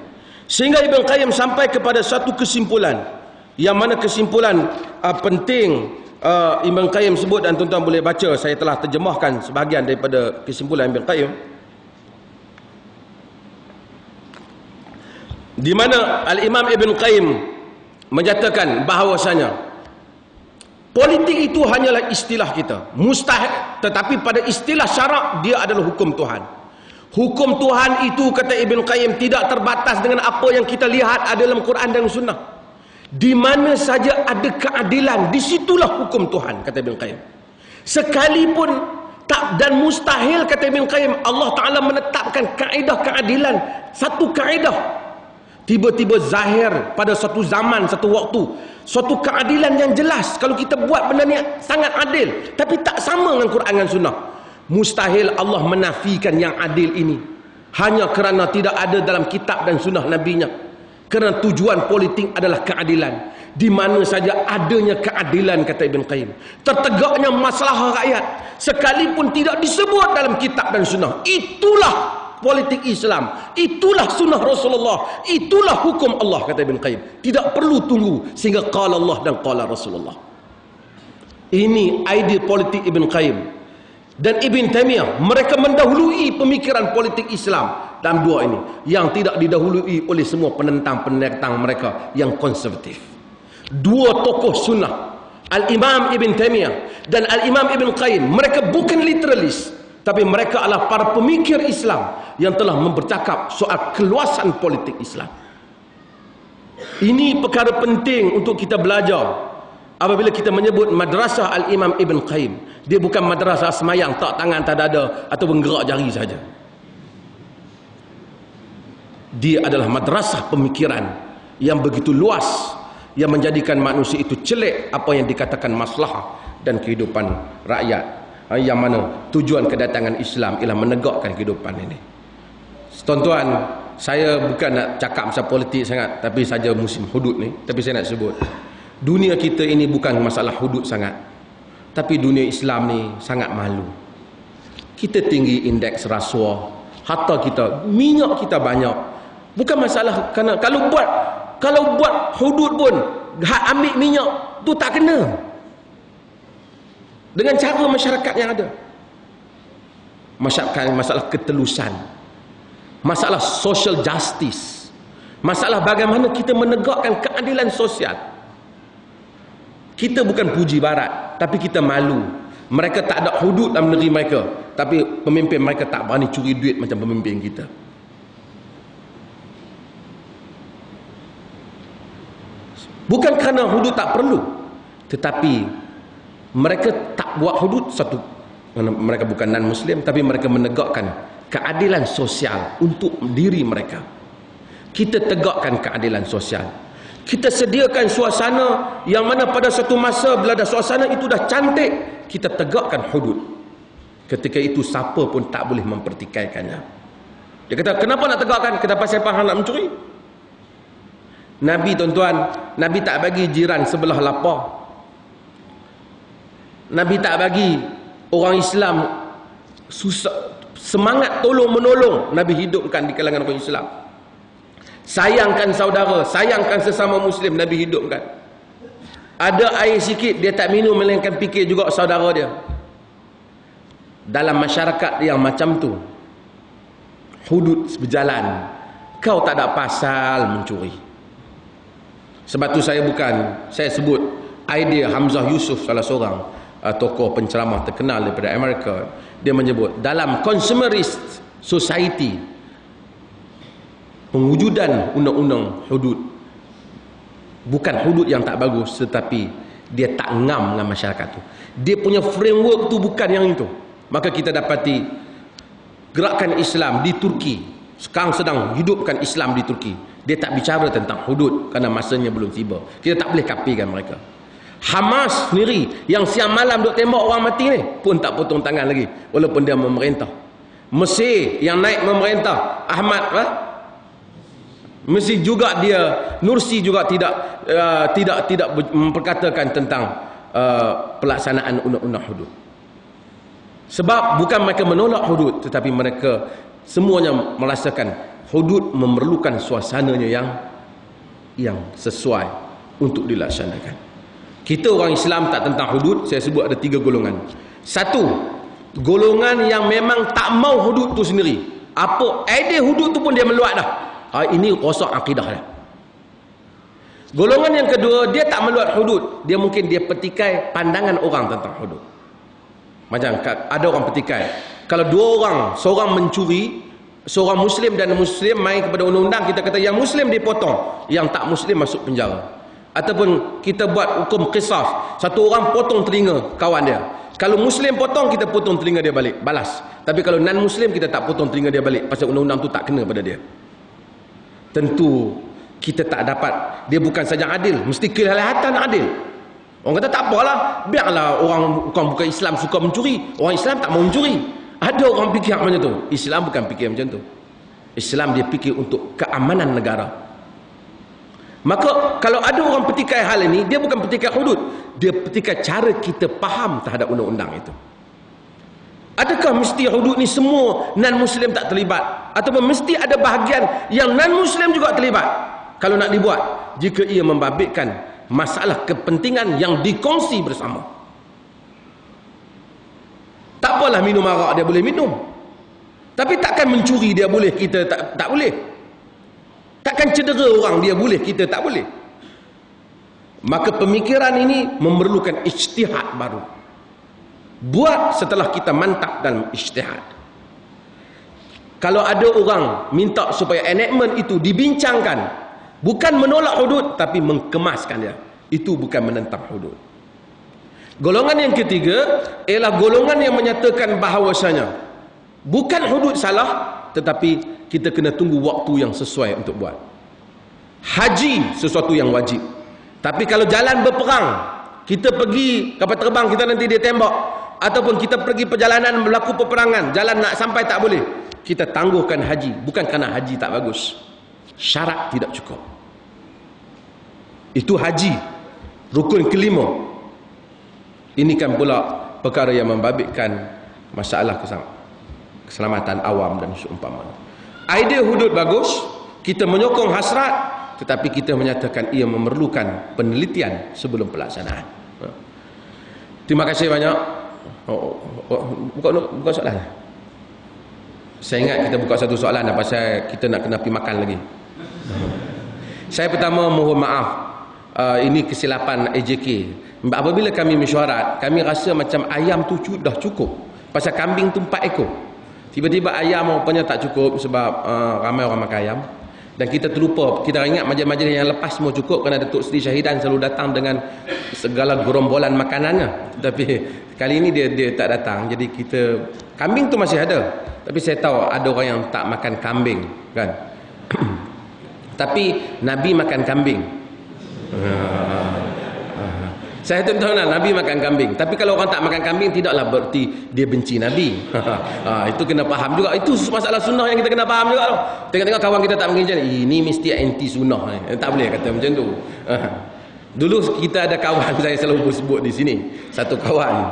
Sehingga Ibn Qayyim sampai kepada satu kesimpulan, yang mana kesimpulan penting Ibn Qayyim sebut, dan tuan-tuan boleh baca, saya telah terjemahkan sebahagian daripada kesimpulan Ibn Qayyim, di mana Al-Imam Ibn Qayyim menyatakan bahawasanya politik itu hanyalah istilah kita, mustahil, tetapi pada istilah syarak dia adalah hukum Tuhan. Hukum Tuhan itu, kata Ibn Qayyim, tidak terbatas dengan apa yang kita lihat ada dalam Quran dan Sunnah. Di mana saja ada keadilan, disitulah hukum Tuhan, kata Ibn Qayyim. Sekalipun tak dan mustahil, kata Ibn Qayyim, Allah Ta'ala menetapkan kaedah keadilan, satu kaedah tiba-tiba zahir pada satu zaman, satu waktu, suatu keadilan yang jelas. Kalau kita buat benda ni sangat adil, tapi tak sama dengan Quran dan Sunnah, mustahil Allah menafikan yang adil ini hanya kerana tidak ada dalam kitab dan sunnah Nabi-Nya. Kerana tujuan politik adalah keadilan. Di mana saja adanya keadilan, kata Ibn Qayyim, tertegaknya masalah rakyat, sekalipun tidak disebut dalam kitab dan sunnah, itulah politik Islam, itulah sunnah Rasulullah, itulah hukum Allah, kata Ibn Qayyim. Tidak perlu tunggu sehingga qala Allah dan qala Rasulullah. Ini idea politik Ibn Qayyim dan Ibn Taimiyah. Mereka mendahului pemikiran politik Islam dalam dua ini, yang tidak didahului oleh semua penentang-penentang mereka yang konservatif. Dua tokoh sunnah, Al-Imam Ibn Taimiyah dan Al-Imam Ibn Qayyim, mereka bukan literalis, tapi mereka adalah para pemikir Islam yang telah bercakap soal keluasan politik Islam. Ini perkara penting untuk kita belajar. Apabila kita menyebut madrasah Al-Imam Ibn Qayyim, dia bukan madrasah semayang tak tangan tak dada atau bergerak jari saja. Dia adalah madrasah pemikiran yang begitu luas, yang menjadikan manusia itu celik apa yang dikatakan maslahah dan kehidupan rakyat, yang mana tujuan kedatangan Islam ialah menegakkan kehidupan ini. Tuan-tuan, saya bukan nak cakap pasal politik sangat, tapi saja musim hudud ni, tapi saya nak sebut, dunia kita ini bukan masalah hudud sangat, tapi dunia Islam ni sangat malu. Kita tinggi indeks rasuah, harta kita, minyak kita banyak. Bukan masalah kerana kalau buat hudud pun hak ambil minyak tu tak kena dengan cara masyarakat yang ada. Masalah ketelusan, masalah social justice, masalah bagaimana kita menegakkan keadilan sosial. Kita bukan puji barat, tapi kita malu. Mereka tak ada hudud dalam negeri mereka, tapi pemimpin mereka tak berani curi duit macam pemimpin kita. Bukan kerana hudud tak perlu, tetapi mereka tak buat hudud, satu, mereka bukan non-Muslim, tapi mereka menegakkan keadilan sosial untuk diri mereka. Kita tegakkan keadilan sosial. Kita sediakan suasana yang mana pada satu masa bila dah suasana itu dah cantik, kita tegakkan hudud. Ketika itu siapa pun tak boleh mempertikaikannya. Dia kata, kenapa nak tegakkan? Kenapa siapa nak mencuri? Nabi, tuan-tuan, Nabi tak bagi jiran sebelah lapar. Nabi tak bagi orang Islam susah, semangat tolong menolong. Nabi hidupkan di kalangan orang Islam. Sayangkan saudara, sayangkan sesama Muslim, Nabi hidupkan. Ada air sikit dia tak minum, melainkan fikir juga saudara dia. Dalam masyarakat yang macam tu, hudud berjalan, kau tak ada pasal mencuri. Sebab tu saya sebut idea Hamzah Yusuf, salah seorang tokoh penceramah terkenal daripada Amerika, dia menyebut dalam consumerist society, pengujudan undang-undang hudud bukan hudud yang tak bagus, tetapi dia tak ngam dengan masyarakat tu. Dia punya framework tu bukan yang itu. Maka kita dapati gerakan Islam di Turki sekarang sedang hidupkan Islam di Turki. Dia tak bicara tentang hudud kerana masanya belum tiba. Kita tak boleh kapikan mereka. Hamas sendiri yang siang malam duk tembak orang mati ni pun tak potong tangan lagi walaupun dia memerintah. Mesir yang naik memerintah, Ahmad Mesir juga dia, Nursi juga tidak memperkatakan tentang pelaksanaan undang-undang hudud. Sebab bukan mereka menolak hudud, tetapi mereka semuanya merasakan hudud memerlukan suasananya yang sesuai untuk dilaksanakan. Kita orang Islam tak tentang hudud. Saya sebut ada 3 golongan. Satu, golongan yang memang tak mau hudud tu sendiri. Apa idea hudud tu pun dia meluat dah. Ini rosak akidah dah. Golongan yang kedua, dia tak meluat hudud. Dia mungkin dia petikai pandangan orang tentang hudud. Macam ada orang petikai, kalau 2 orang, seorang mencuri, seorang Muslim dan Muslim main kepada undang-undang, kita kata yang Muslim dipotong, yang tak Muslim masuk penjara. Ataupun kita buat hukum qisas, satu orang potong telinga kawan dia. Kalau Muslim potong, kita potong telinga dia balik, balas. Tapi kalau non-Muslim, kita tak potong telinga dia balik, pasal undang-undang tu tak kena pada dia. Tentu kita tak dapat. Dia bukan saja adil, mesti kelihatan adil. Orang kata tak apalah, biarlah orang bukan Islam suka mencuri, orang Islam tak mau mencuri. Ada orang fikir macam tu. Islam bukan fikir macam tu. Islam dia fikir untuk keamanan negara. Maka kalau ada orang petikai hal ini, dia bukan petikai hudud, dia petikai cara kita faham terhadap undang-undang itu. Adakah mesti hudud ni semua non-Muslim tak terlibat? Ataupun mesti ada bahagian yang non-Muslim juga terlibat? Kalau nak dibuat, jika ia membabitkan masalah kepentingan yang dikongsi bersama. Tak apalah minum arak dia boleh minum. Tapi takkan mencuri dia boleh, kita tak boleh. Takkan cedera orang dia boleh, kita tak boleh. Maka pemikiran ini memerlukan ijtihad baru. Buat setelah kita mantap dalam ijtihad. Kalau ada orang minta supaya enactment itu dibincangkan, bukan menolak hudud, tapi mengemaskan dia, itu bukan menentang hudud. Golongan yang ketiga ialah golongan yang menyatakan bahawasanya bukan hudud salah, tetapi kita kena tunggu waktu yang sesuai untuk buat. Haji sesuatu yang wajib. Tapi kalau jalan berperang, kita pergi kapal terbang, kita nanti dia tembak. Ataupun kita pergi perjalanan berlaku peperangan, jalan nak sampai tak boleh, kita tangguhkan haji. Bukan kerana haji tak bagus, syarat tidak cukup. Itu haji, rukun kelima. Ini kan pula perkara yang membabitkan masalah keselamatan awam dan seumpama. Idea hudud bagus, kita menyokong hasrat, tetapi kita menyatakan ia memerlukan penelitian sebelum pelaksanaan. Terima kasih banyak. Buka soalan. Saya ingat kita buka satu soalan dah, pasal kita nak kena pergi makan lagi. Saya pertama mohon maaf, ini kesilapan AJK. Apabila kami mesyuarat, kami rasa macam ayam tu dah cukup, pasal kambing tu 4 ekor. Tiba-tiba ayam rupanya tak cukup sebab ramai orang makan ayam. Dan kita terlupa, kita ingat majlis-majlis yang lepas semua cukup kerana Datuk Seri Syahidan selalu datang dengan segala gerombolan makanannya. Tapi kali ini dia tak datang. Jadi kita, kambing tu masih ada. Tapi saya tahu ada orang yang tak makan kambing, kan? Tapi Nabi makan kambing. Saya tahu lah Nabi makan kambing. Tapi kalau orang tak makan kambing, tidaklah berarti dia benci Nabi. Itu kena faham juga. Itu masalah sunnah yang kita kena faham juga. Tengok-tengok kawan kita tak makan macam ni, ini mesti anti sunnah. Tak boleh kata macam tu. Dulu kita ada kawan, saya selalu sebut di sini, satu kawan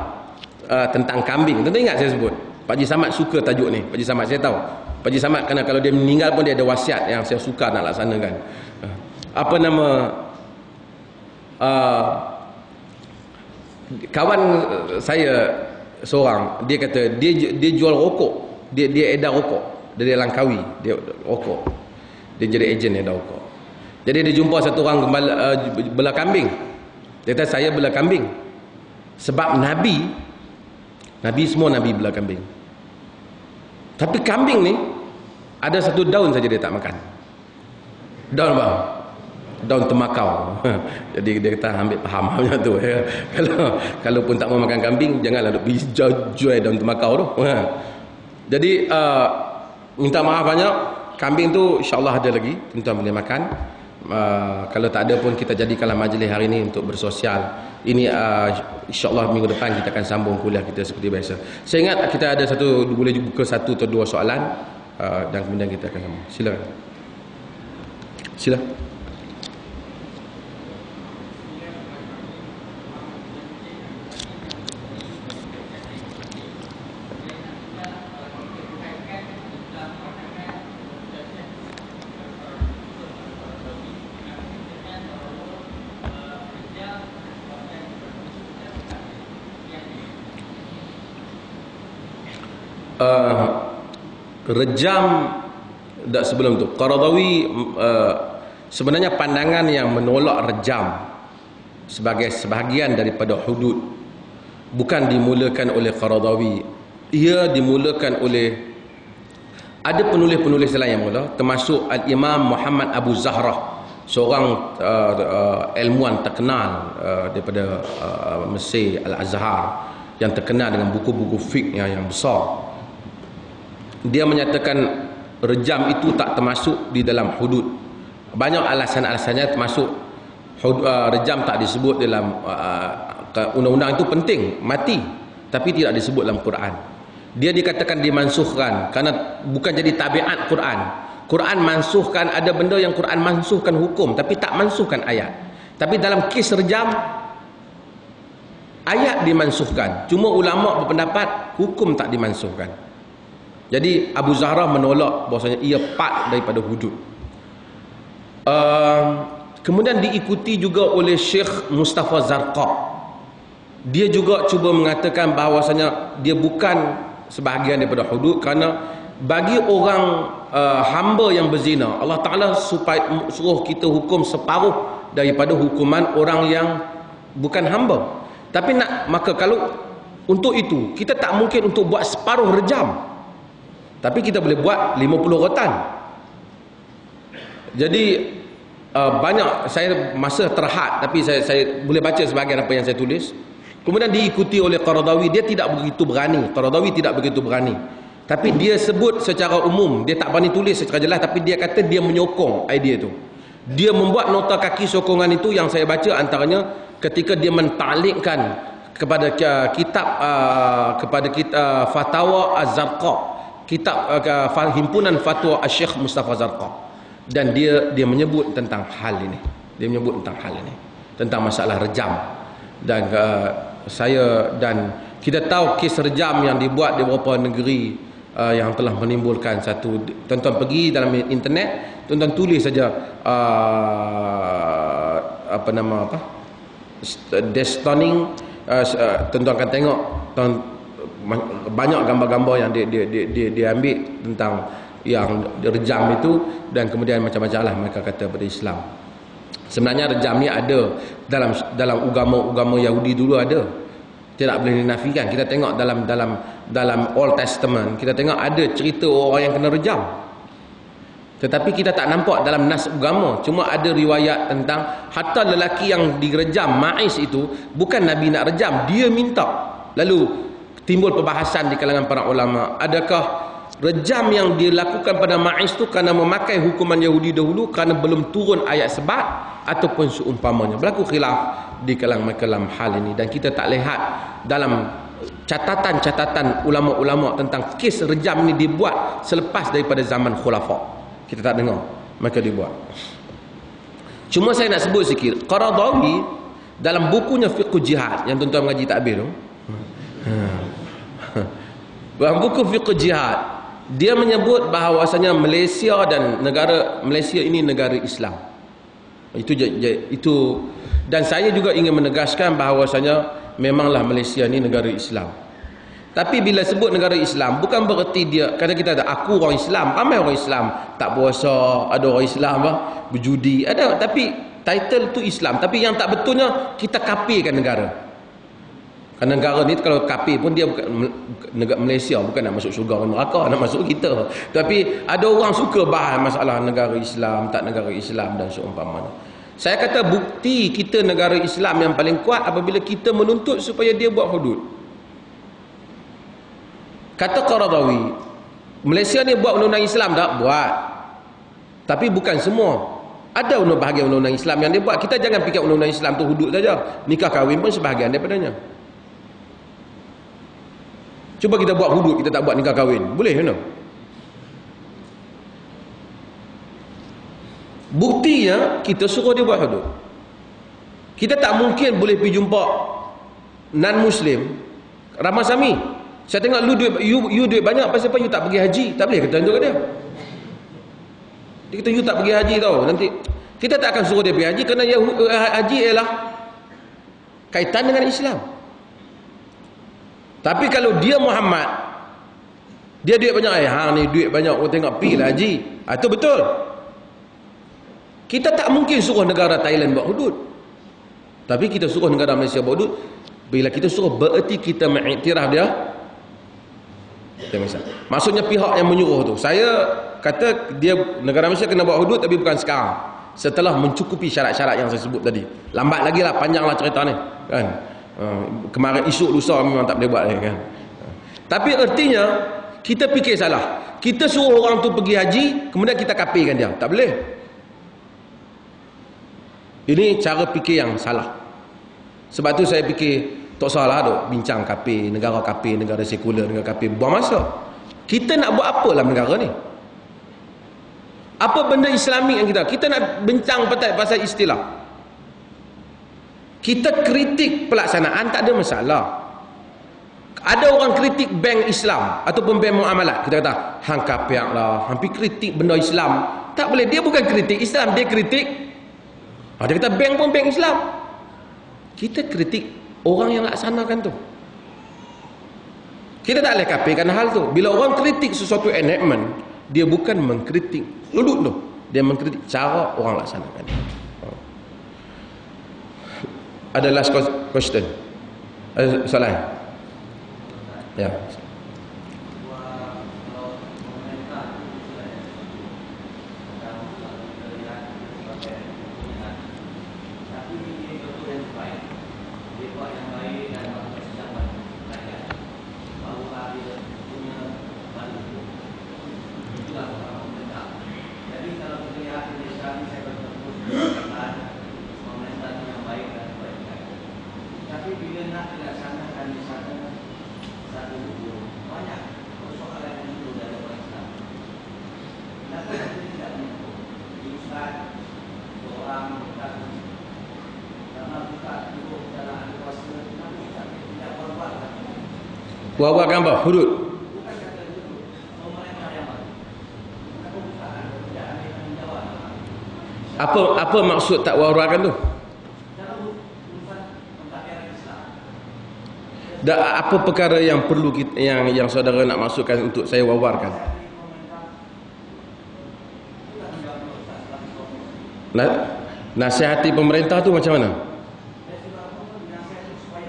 tentang kambing. Tentu ingat saya sebut. Pak Haji Samad suka tajuk ni. Pak Haji Samad saya tahu. Pak Haji Samad kerana kalau dia meninggal pun dia ada wasiat yang saya suka nak laksanakan. Apa nama, kawan saya seorang, dia kata dia jual rokok, dia edar rokok, dia Langkawi, dia rokok, dia jadi ejen edar rokok. Jadi dia jumpa satu orang belah kambing. Dia kata saya bela kambing. Sebab Nabi semua Nabi bela kambing. Tapi kambing ni ada satu daun saja dia tak makan. Daun bang, daun temakau. Jadi dia kata ambil faham macam tu ya. Kalau pun tak mau makan kambing, janganlah duk pergi jual daun temakau tu. Jadi minta maaf banyak. Kambing tu insya-Allah ada lagi, tuan-tuan boleh makan. Kalau tak ada pun kita jadikanlah majlis hari ini untuk bersosial. Ini insya-Allah minggu depan kita akan sambung kuliah kita seperti biasa. Saya ingat kita ada boleh buka satu atau dua soalan dan kemudian kita akan sambung. Silakan. Silakan. Rejam tak sebelum tu Qaradawi sebenarnya pandangan yang menolak rejam sebagai sebahagian daripada hudud bukan dimulakan oleh Qaradawi, ia dimulakan oleh ada penulis-penulis lain yang mula, termasuk Al-Imam Muhammad Abu Zahrah, seorang ilmuwan terkenal daripada Mesir, Al-Azhar, yang terkenal dengan buku-buku fiqh yang besar. Dia menyatakan rejam itu tak termasuk di dalam hudud. Banyak alasan-alasannya, termasuk rejam tak disebut dalam undang-undang itu penting, mati, tapi tidak disebut dalam Quran. Dia dikatakan dimansuhkan kerana bukan jadi tabiat Quran. Quran mansuhkan, ada benda yang Quran mansuhkan hukum tapi tak mansuhkan ayat. Tapi dalam kes rejam, ayat dimansuhkan, cuma ulama berpendapat hukum tak dimansuhkan. Jadi Abu Zahrah menolak bahawasanya ia part daripada hudud. Kemudian diikuti juga oleh Syekh Mustafa Zarqa. Dia juga cuba mengatakan bahawasanya dia bukan sebahagian daripada hudud, kerana bagi orang hamba yang berzina, Allah Ta'ala suruh kita hukum separuh daripada hukuman orang yang bukan hamba. Tapi maka kalau untuk itu kita tak mungkin untuk buat separuh rejam, tapi kita boleh buat 50 rotan. Jadi banyak, saya masa terhad, tapi saya boleh baca sebahagian apa yang saya tulis. Kemudian diikuti oleh Qaradawi. Dia tidak begitu berani, Qaradawi tidak begitu berani, tapi dia sebut secara umum. Dia tak berani tulis secara jelas, tapi dia kata dia menyokong idea itu. Dia membuat nota kaki sokongan itu yang saya baca, antaranya ketika dia mentaklikkan kepada kitab Fatwa Az-Zarqa, kitab himpunan fatwa Syekh Mustafa Zarqa, dan dia menyebut tentang hal ini. Dia menyebut tentang hal ini, tentang masalah rejam. Dan kita tahu kes rejam yang dibuat di beberapa negeri yang telah menimbulkan satu. Tuan-tuan pergi dalam internet, tuan-tuan tulis saja destoning, tuan-tuan akan tengok banyak gambar-gambar yang dia ambil tentang yang rejam itu, dan kemudian macam-macam lah mereka kata pada Islam. Sebenarnya rejam ni ada dalam agama Yahudi dulu ada, tidak boleh dinafikan. Kita tengok dalam Old Testament, kita tengok ada cerita orang yang kena rejam, tetapi kita tak nampak dalam nas agama. Cuma ada riwayat tentang hatta lelaki yang direjam, Ma'is itu, bukan Nabi nak rejam, dia minta. Lalu timbul perbahasan di kalangan para ulama, adakah rejam yang dilakukan pada Ma'is itu kerana memakai hukuman Yahudi dahulu, kerana belum turun ayat sebat, ataupun seumpamanya. Berlaku khilaf di kalangan dalam hal ini, dan kita tak lihat dalam catatan-catatan ulama-ulama tentang kes rejam ini dibuat selepas daripada zaman khulafa. Kita tak dengar mereka dibuat. Cuma saya nak sebut sikit, Qaradawi dalam bukunya Fiqh Jihad yang tuan-tuan mengaji tak habis tu, dalam buku Fiqh Jihad, dia menyebut bahawasanya Malaysia dan Malaysia ini negara Islam. Itu, dan saya juga ingin menegaskan bahawasanya memanglah Malaysia ini negara Islam. Tapi bila sebut negara Islam, bukan bererti dia, kadang kita ada aku orang Islam, ramai orang Islam tak puasa, ada orang Islam berjudi, ada, tapi title tu Islam, tapi yang tak betulnya kita kafirkan negara. Kerana negara ni kalau kafir pun dia bukan negara Malaysia, bukan nak masuk syurga dan neraka, nak masuk kita. Tapi ada orang suka bahas masalah negara Islam, tak negara Islam dan seumpamanya. Saya kata bukti kita negara Islam yang paling kuat apabila kita menuntut supaya dia buat hudud. Kata Qaradawi, Malaysia ni buat undang-undang Islam tak? Buat. Tapi bukan semua. Ada bahagian undang-undang Islam yang dia buat. Kita jangan fikir undang-undang Islam tu hudud saja. Nikah kahwin pun sebahagian daripadanya. Cuba kita buat hudud, kita tak buat nikah kahwin. Boleh ke? Buktinya kita suruh dia buat hudud. Kita tak mungkin boleh pergi jumpa non-Muslim Ramasami. Saya tengok you duit banyak, pasal apa you tak pergi haji? Tak boleh kita tunjuk dia. Dia kata you tak pergi haji tau. Nanti kita tak akan suruh dia pergi haji kerana haji ialah kaitan dengan Islam. Tapi kalau dia Muhammad, dia duit banyak, hang ni duit banyak, oh tengok pergilah haji. Itu betul. Kita tak mungkin suruh negara Thailand buat hudud. Tapi kita suruh negara Malaysia buat hudud. Bila kita suruh, bererti kita mengiktiraf dia. Maksudnya pihak yang menyuruh tu. Saya kata dia negara Malaysia kena buat hudud, tapi bukan sekarang. Setelah mencukupi syarat-syarat yang saya sebut tadi. Lambat lagi lah, panjang lah cerita ni. Kan? Kemarin esok lusa memang tak boleh buat lagi kan. Tapi artinya kita fikir salah. Kita suruh orang tu pergi haji, kemudian kita kafirkan dia. Tak boleh. Ini cara fikir yang salah. Sebab tu saya fikir tak salah duk bincang kafir, negara sekular, negara kafir. Buang masa. Kita nak buat apa dalam negara ni? Apa benda Islamik yang kita nak bincang pasal istilah. Kita kritik pelaksanaan tak ada masalah. Ada orang kritik bank Islam ataupun bank muamalat, kita kata hang kafir lah, hampir kritik benda Islam. Tak boleh, dia bukan kritik Islam, dia kritik dia kata bank pun bank Islam. Kita kritik orang yang laksanakan tu. Kita tak boleh kafirkan hal tu. Bila orang kritik sesuatu enactment, dia bukan mengkritik hudud tu, dia mengkritik cara orang laksanakan. Ada last question? Ada soalan? Ya. Buat-buatkan apa? Hudud. Apa maksud tak war-warkan tu? Apa perkara yang perlu kita, yang saudara nak masukkan untuk saya war-warkan? Nasihati pemerintah tu macam mana?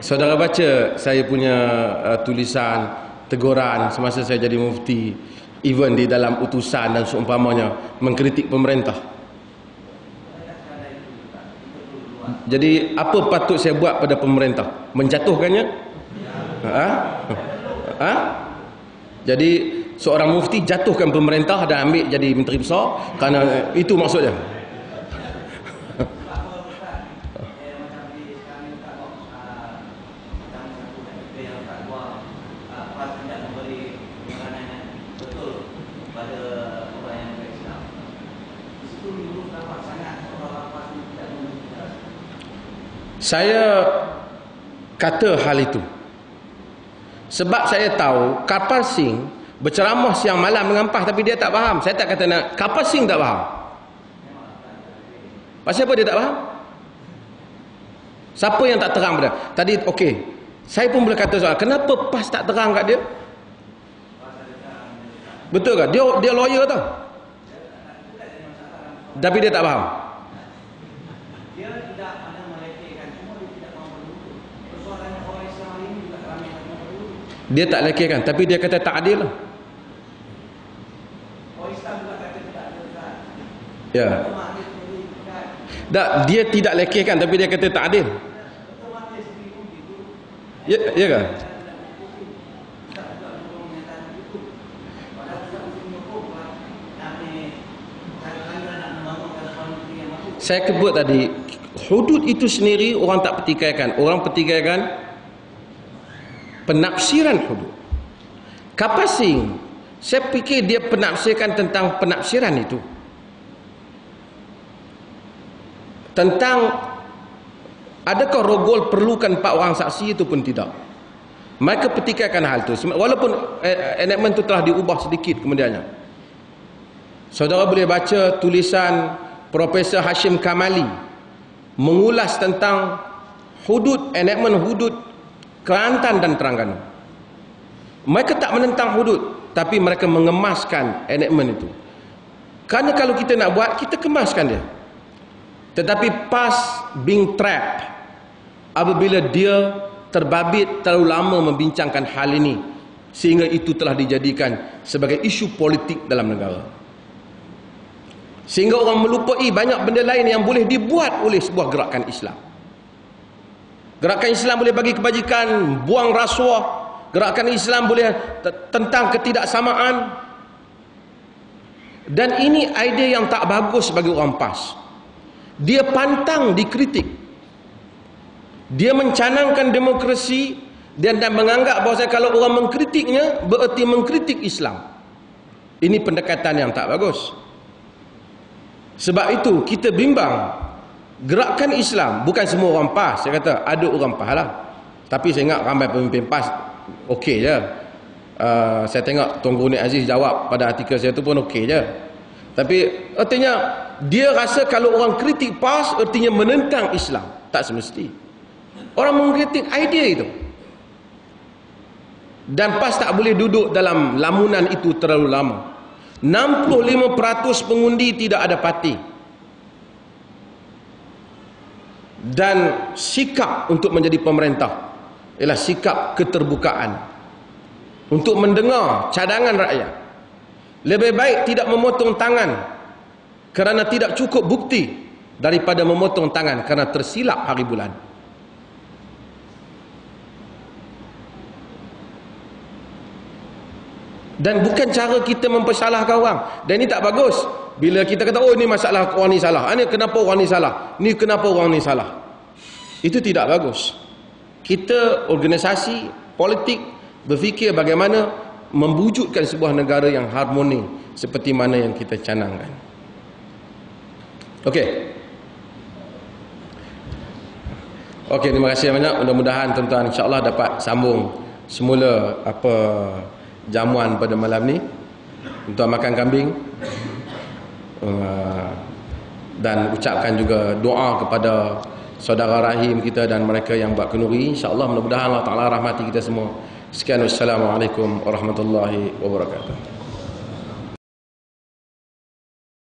Saudara baca saya punya tulisan teguran semasa saya jadi mufti, even di dalam utusan dan seumpamanya, mengkritik pemerintah. Jadi apa patut saya buat pada pemerintah? Menjatuhkannya? Jadi seorang mufti jatuhkan pemerintah dan ambil jadi menteri besar, kerana itu maksudnya. Saya kata hal itu sebab saya tahu Kapal Singh berceramah siang malam mengampah, tapi dia tak faham. Saya tak kata nak Kapal Singh tak faham. Pasal apa dia tak faham? Siapa yang tak terang pada tadi? Okey, saya pun boleh kata soal kenapa PAS tak terang kat dia. Betul ke? Dia lawyer tau, tapi dia tak faham. Dia tak lekehkan, tapi dia kata tak adil lah. Ya. Tak, dia tidak lekehkan tapi dia kata tak adil. Ya, ya kan? Saya sebut tadi, hudud itu sendiri orang tak petikaikan. Orang petikaikan penafsiran hudud. Kapasing, saya fikir dia penafsirkan tentang penafsiran itu. Tentang adakah rogol perlukan 4 orang saksi itu pun tidak. Mereka petikaikan hal itu. Walaupun enactment itu telah diubah sedikit kemudiannya. Saudara boleh baca tulisan Profesor Hashim Kamali mengulas tentang hudud, enactment hudud Kelantan dan Terengganu. Mereka tak menentang hudud, tapi mereka mengemaskan enactment itu. Kerana kalau kita nak buat, kita kemaskan dia. Tetapi PAS being trapped apabila dia terbabit terlalu lama membincangkan hal ini sehingga itu telah dijadikan sebagai isu politik dalam negara, sehingga orang melupai banyak benda lain yang boleh dibuat oleh sebuah gerakan Islam. Gerakan Islam boleh bagi kebajikan, buang rasuah. Gerakan Islam boleh tentang ketidaksamaan. Dan ini idea yang tak bagus bagi orang PAS. Dia pantang dikritik. Dia mencanangkan demokrasi dan menganggap bahawa kalau orang mengkritiknya bererti mengkritik Islam. Ini pendekatan yang tak bagus. Sebab itu kita bimbang. Gerakan Islam, bukan semua orang PAS. Saya kata ada orang PAS lah. Tapi saya ingat ramai pemimpin PAS okey je. Saya tengok Tuan Guru Nik Aziz jawab pada artikel saya tu pun okey je. Tapi artinya dia rasa kalau orang kritik PAS artinya menentang Islam. Tak semesti. Orang mengkritik idea itu. Dan PAS tak boleh duduk dalam lamunan itu terlalu lama. 65% pengundi tidak ada parti. Dan sikap untuk menjadi pemerintah ialah sikap keterbukaan untuk mendengar cadangan rakyat. Lebih baik tidak memotong tangan kerana tidak cukup bukti daripada memotong tangan kerana tersilap hari bulan. Dan bukan cara kita mempersalahkan orang. Dan ini tak bagus. Bila kita kata, oh ini masalah orang ni salah. Ini kenapa orang ni salah. Ini kenapa orang ni salah. Itu tidak bagus. Kita, organisasi, politik, berfikir bagaimana membujukkan sebuah negara yang harmoni. Seperti mana yang kita canangkan. Okey. Okey, terima kasih banyak. Mudah-mudahan tuan-tuan insya-Allah dapat sambung semula apa jamuan pada malam ni untuk makan kambing, dan ucapkan juga doa kepada saudara rahim kita dan mereka yang buat kenduri. InsyaAllah mudah-mudahan Allah Ta'ala rahmati kita semua. Sekian, wassalamualaikum warahmatullahi wabarakatuh.